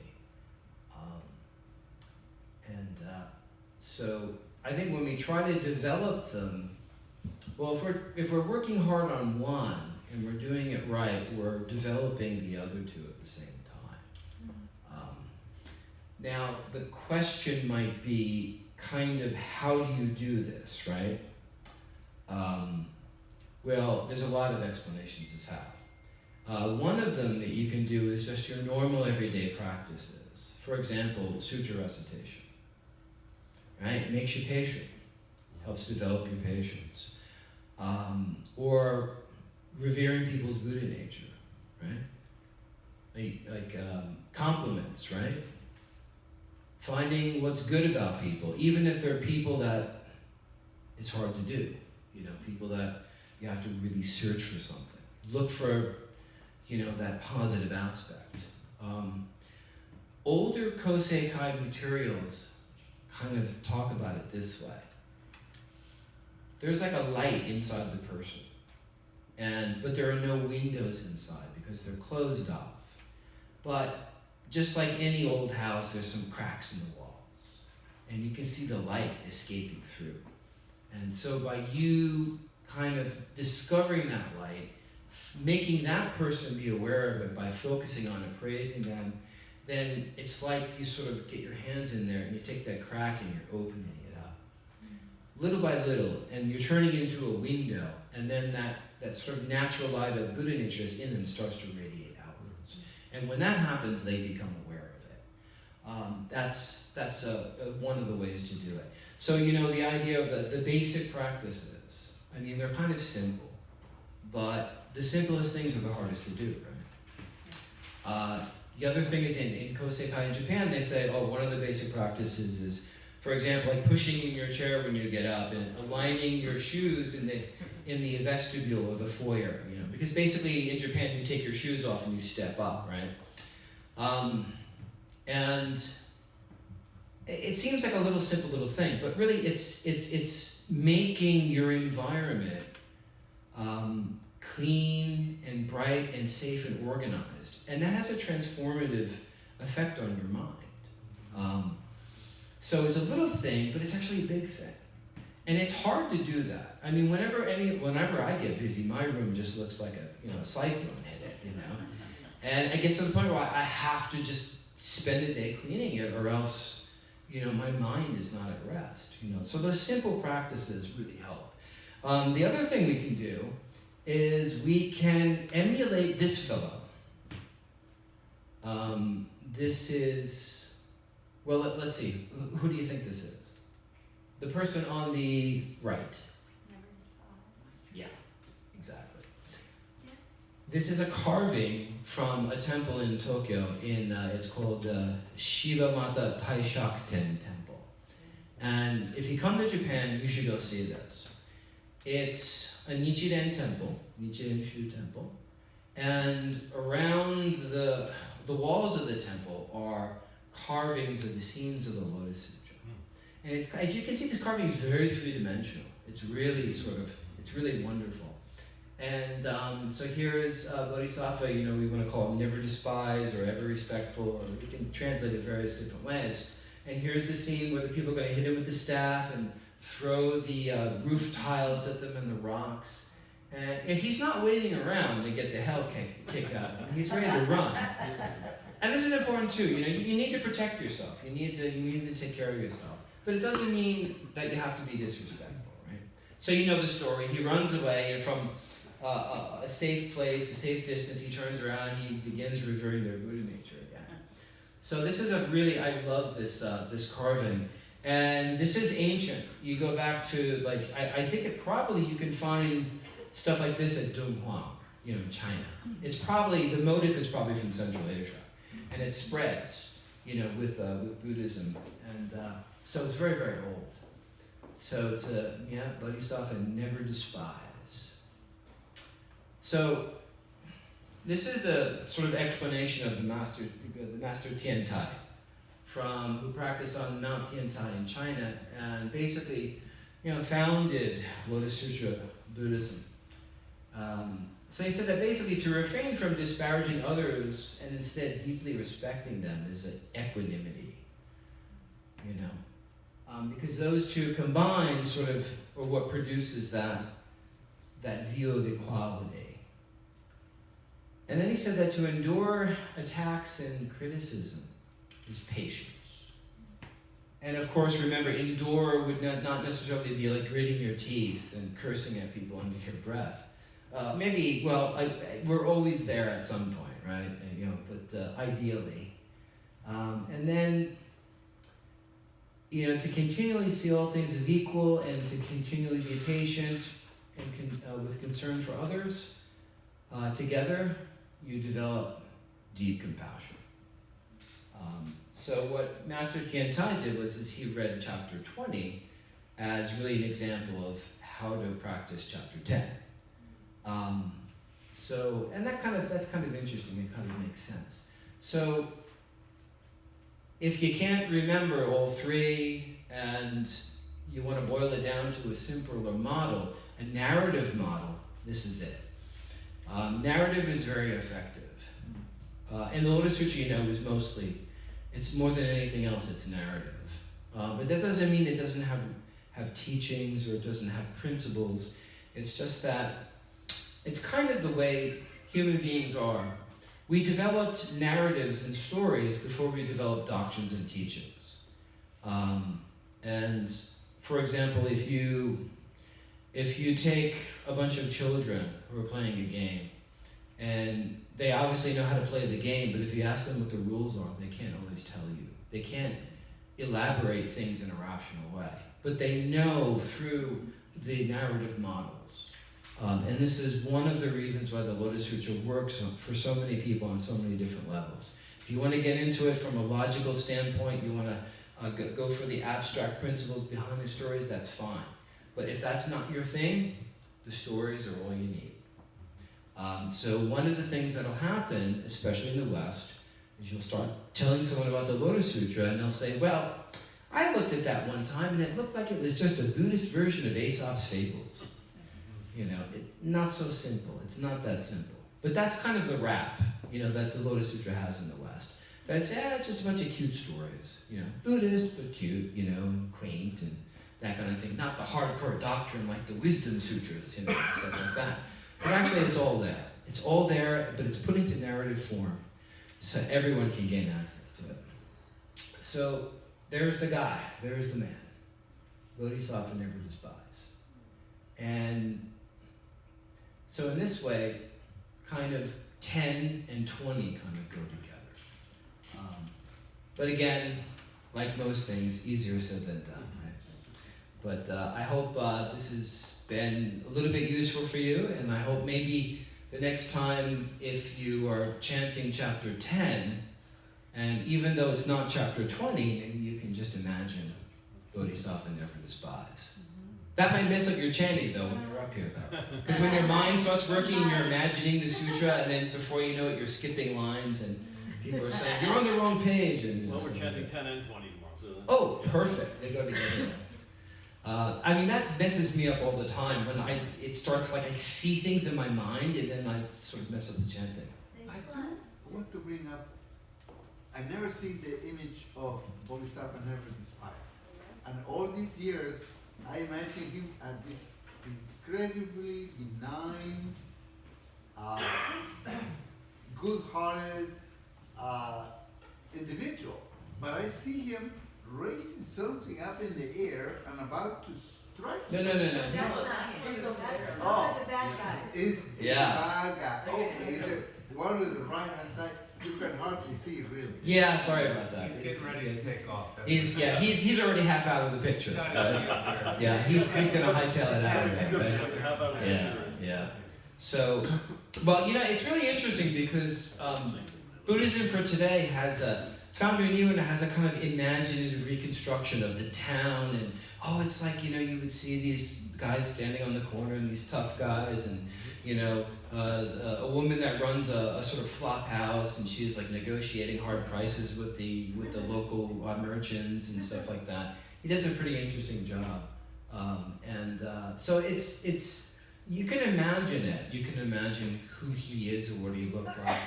So I think when we try to develop them, well, if we're working hard on one and we're doing it right, we're developing the other two at the same time. Now, the question might be kind of, how do you do this, right? Well, there's a lot of explanations as how. One of them that you can do is just your normal everyday practices. For example, sutra recitation, right? Makes you patient, helps develop your patience. Or revering people's Buddha nature, right? Like compliments, right? Finding what's good about people, even if they're people that it's hard to do. You know, people that you have to really search for something. Look for, you know, that positive aspect. Older Kosei-kai materials kind of talk about it this way. There's like a light inside the person, but there are no windows inside because they're closed off. But just like any old house, there's some cracks in the walls, and you can see the light escaping through. And so by you kind of discovering that light, making that person be aware of it by focusing on it, praising them, then it's like you sort of get your hands in there and you take that crack and you're opening it up. Little by little, and you're turning it into a window, and then that sort of natural light of Buddha nature is in them starts to radiate outwards. And when that happens, they become aware of it. That's one of the ways to do it. So, you know, the idea of the basic practices, I mean, they're kind of simple, but the simplest things are the hardest to do, right? The other thing is in Kosei-kai in Japan, they say, one of the basic practices is, for example, like pushing in your chair when you get up and aligning your shoes in the vestibule or the foyer, you know, because basically in Japan you take your shoes off and you step up, right? And it seems like a little simple little thing, but really it's making your environment clean and bright and safe and organized, and that has a transformative effect on your mind. So it's a little thing, but it's actually a big thing. And it's hard to do that. I mean, whenever I get busy, my room just looks like a cyclone hit it, you know? And it gets to the point where I have to just spend a day cleaning it, or else, you know, my mind is not at rest, you know? So those simple practices really help. The other thing we can do is we can emulate this fellow. This is, well, let's see. Who do you think this is? The person on the right. Yeah, exactly. This is a carving from a temple in Tokyo. It's called Shibamata Taishakuten Temple. And if you come to Japan, you should go see this. It's a Nichiren temple, Nichiren Shu temple, and around the walls of the temple are carvings of the scenes of the Lotus Sutra. And it's, as you can see, this carving is very three-dimensional. It's really wonderful. And so here is Bodhisattva, you know, we want to call him never despise or ever respectful, or we can translate it various different ways. And here's the scene where the people are going to hit him with the staff and throw the roof tiles at them and the rocks. And he's not waiting around to get the hell kicked out of him. He's ready to run. And this is important too. You know, you need to protect yourself. You need to take care of yourself. But it doesn't mean that you have to be disrespectful, right? So you know the story. He runs away, and from a safe place, a safe distance, he turns around. He begins revering their Buddha nature again. So this is I love this carving. And this is ancient. You go back to, like, I think you can find stuff like this at Dunhuang, you know, in China. The motif is probably from Central Asia. And it spreads, you know, with Buddhism. And so it's very, very old. So it's Bodhisattva never despise. So this is the sort of explanation of the master Tiantai, who practiced on Mount Tiantai in China, and basically, you know, founded Lotus Sutra Buddhism. So he said that basically to refrain from disparaging others and instead deeply respecting them is an equanimity, you know, because those two combined sort of are what produces that view of equality. And then he said that to endure attacks and criticism is patience. And of course, remember, endure would not necessarily be like gritting your teeth and cursing at people under your breath. We're always there at some point, right? And, you know, but ideally. And then, you know, to continually see all things as equal and to continually be patient and with concern for others, together, you develop deep compassion. So what Master Tiantai did was he read chapter 20 as really an example of how to practice chapter 10. That's kind of interesting. It kind of makes sense. So if you can't remember all three and you want to boil it down to a simpler model, a narrative model, this is it. Narrative is very effective. And the Lotus Sutra, you know, it's more than anything else, it's narrative. But that doesn't mean it doesn't have teachings or it doesn't have principles. It's just that it's kind of the way human beings are. We developed narratives and stories before we developed doctrines and teachings. And for example, if you take a bunch of children who are playing a game, and they obviously know how to play the game, but if you ask them what the rules are, they can't always tell you. They can't elaborate things in a rational way, but they know through the narrative models. And this is one of the reasons why the Lotus Sutra works for so many people on so many different levels. If you want to get into it from a logical standpoint, you want to go for the abstract principles behind the stories, that's fine. But if that's not your thing, the stories are all you need. So one of the things that'll happen, especially in the West, is you'll start telling someone about the Lotus Sutra and they'll say, well, I looked at that one time and it looked like it was just a Buddhist version of Aesop's fables. You know, not so simple. It's not that simple. But that's kind of the rap, you know, that the Lotus Sutra has in the West. That it's just a bunch of cute stories, you know, Buddhist, but cute, you know, and quaint and that kind of thing. Not the hardcore doctrine like the Wisdom Sutras, you know, and stuff like that. But actually, it's all there. It's all there, but it's put into narrative form so everyone can gain access to it. So there's the guy. There's the man. Bodhisattva never despise. And so in this way, kind of 10 and 20 kind of go together. But again, like most things, easier said than done, right? But I hope this has been a little bit useful for you, and I hope maybe the next time if you are chanting chapter 10, and even though it's not chapter 20, maybe you can just imagine Bodhisattva never despise. That might mess up your chanting though when you're up here though. Because when your mind starts working, you're imagining the sutra, and then before you know it, you're skipping lines, and people are saying, you're on the wrong page. And well, we're chanting 10 and 20 tomorrow. So oh, perfect. They go together. I mean, that messes me up all the time when it starts like I see things in my mind and then I sort of mess up the chanting. Thanks I a lot. want to bring up, I never seen the image of Bodhisattva never despised. And all these years, I imagine him as this incredibly benign, good-hearted individual. But I see him raising something up in the air and about to strike No. That's not He's over there. those Oh. are the bad guys. Is Yeah. the bad guy. Okay, is it one with the right hand side? You can hardly see really. Yeah, sorry about that. He's getting ready to take off. He's already half out of the picture. Yeah, he's gonna hightail it out of It's good there. for you. How about Yeah, yeah. So, well, it's really interesting because Buddhism for today has Founder Niwan has a kind of imaginative reconstruction of the town, and it's like you would see these guys standing on the corner and these tough guys, and a woman that runs a sort of flop house, and she's like negotiating hard prices with the local merchants and stuff like that. He does a pretty interesting job, so it's you can imagine it. You can imagine who he is or what he looked like.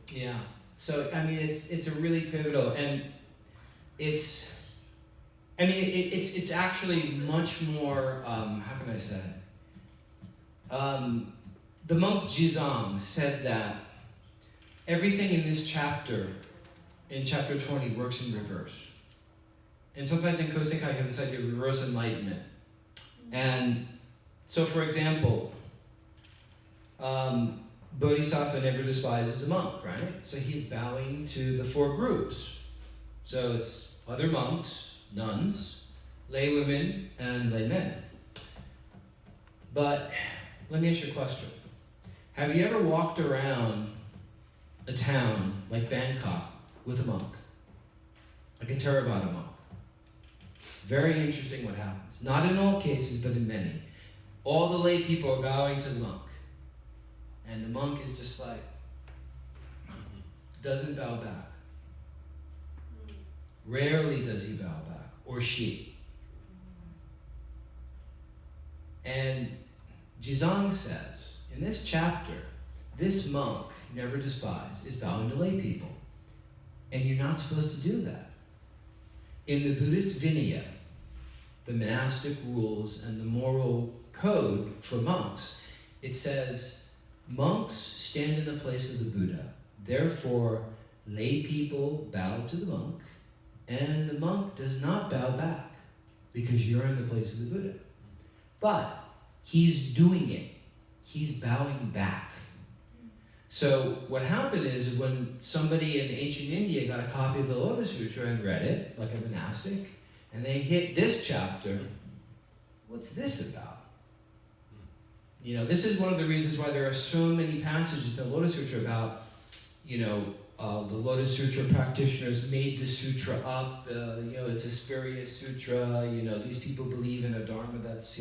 Yeah. So I mean, it's a really pivotal, and it's actually much more. How can I say? The monk Jizang said that everything in this chapter, in chapter 20, works in reverse. And sometimes in Kosei-kai you have this idea of reverse enlightenment. And so, for example, Bodhisattva never despises a monk, right? So he's bowing to the four groups. So it's other monks, nuns, lay women, and lay men. But let me ask you a question. Have you ever walked around a town like Bangkok with a monk? Like a Theravada monk? Very interesting what happens. Not in all cases, but in many. All the lay people are bowing to the monk. And the monk is just like, doesn't bow back. Rarely does he bow back, or she. And Jizang says, in this chapter, this monk, never despised, is bowing to lay people. And you're not supposed to do that. In the Buddhist Vinaya, the monastic rules and the moral code for monks, it says, monks stand in the place of the Buddha. Therefore, lay people bow to the monk, and the monk does not bow back because you're in the place of the Buddha. But he's doing it. He's bowing back. So what happened is when somebody in ancient India got a copy of the Lotus Sutra and read it, like a monastic, and they hit this chapter, what's this about? This is one of the reasons why there are so many passages in the Lotus Sutra about, the Lotus Sutra practitioners made the sutra up, it's a spurious sutra, these people believe in a Dharma that's,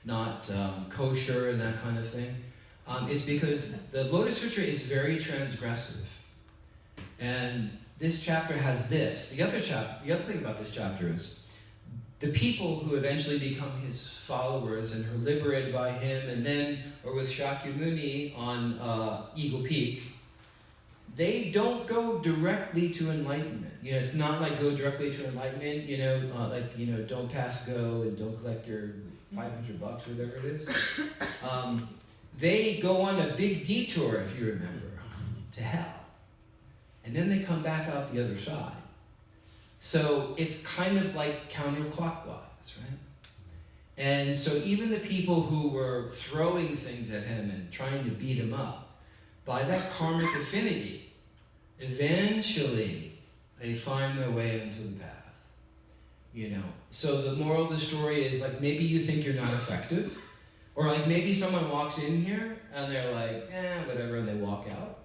not kosher and that kind of thing. It's because the Lotus Sutra is very transgressive. And this chapter has this. The other thing about this chapter is the people who eventually become his followers and are liberated by him, and then are with Shakyamuni on Eagle Peak, they don't go directly to enlightenment. It's not like go directly to enlightenment, don't pass go and don't collect your $500 or whatever it is. They go on a big detour, if you remember, to hell. And then they come back out the other side. So it's kind of like counterclockwise, right? And so even the people who were throwing things at him and trying to beat him up, by that karmic affinity, eventually they find their way into the path. So the moral of the story is like maybe you think you're not effective, or like maybe someone walks in here and they're like, whatever, and they walk out.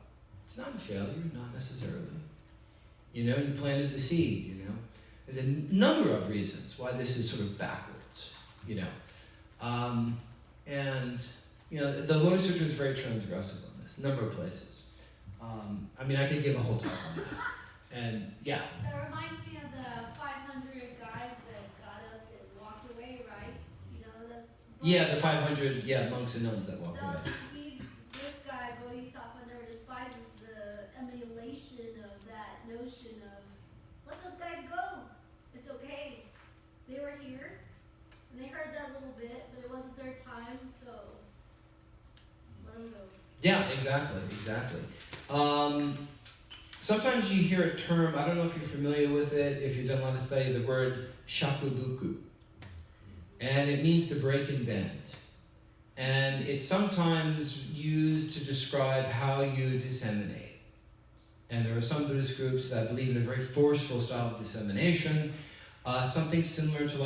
It's not a failure, not necessarily. You planted the seed, There's a number of reasons why this is sort of backwards, the Lotus Sutra is very transgressive on this, a number of places. I could give a whole talk on that. And yeah. That reminds me of the 500 guys that got up and Yeah, the 500 monks and nuns that walk No, away. this guy, Bodhisattva, never despises the emulation of that notion of, let those guys go. It's okay. They were here, and they heard that a little bit, but it wasn't their time, so let them go. Yeah, exactly. Sometimes you hear a term, I don't know if you're familiar with it, if you've done a lot of study, the word shakubuku. And it means to break and bend. And it's sometimes used to describe how you disseminate. And there are some Buddhist groups that believe in a very forceful style of dissemination. Something similar to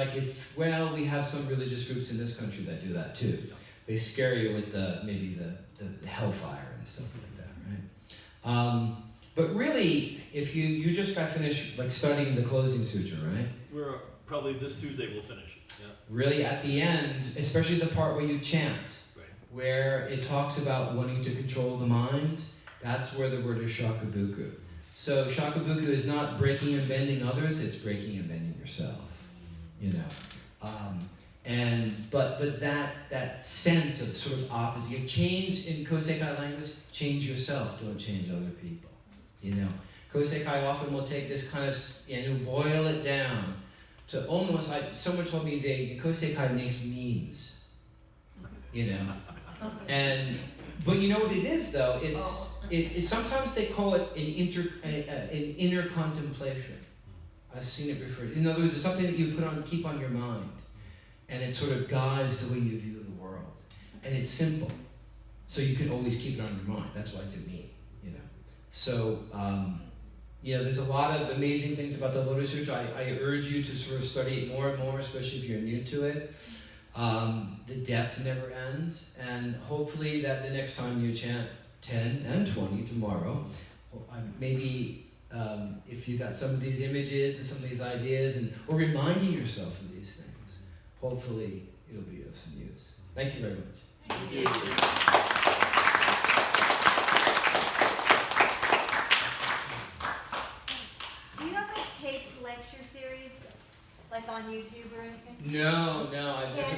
we have some religious groups in this country that do that too. They scare you with maybe the hellfire and stuff like that, right? But really, if you just got finished studying the closing sutra, right? We're probably this Tuesday we'll finish it. Yeah. Really, at the end, especially the part where you chant, Right. where it talks about wanting to control the mind, that's where the word is shakabuku. So shakabuku is not breaking and bending others; it's breaking and bending yourself. But that sense of sort of opposite. You change in Kosei-kai language. Change yourself. Don't change other people. Kosei-kai often will take this kind of boil it down to almost someone told me Kosei-kai makes memes. But you know what it is though? It's sometimes they call it an inner contemplation. I've seen it referred. In other words, it's something that you keep on your mind, and it sort of guides the way you view the world. And it's simple, so you can always keep it on your mind. That's why it's a meme. So there's a lot of amazing things about the Lotus Sutra. I urge you to sort of study it more and more, especially if you're new to it. The depth never ends, and hopefully that the next time you chant 10 and 20 tomorrow, maybe if you got some of these images and some of these ideas, or reminding yourself of these things, hopefully it'll be of some use. Thank you very much. Thank you. Do you have a taped lecture series, on YouTube or anything? No, I've never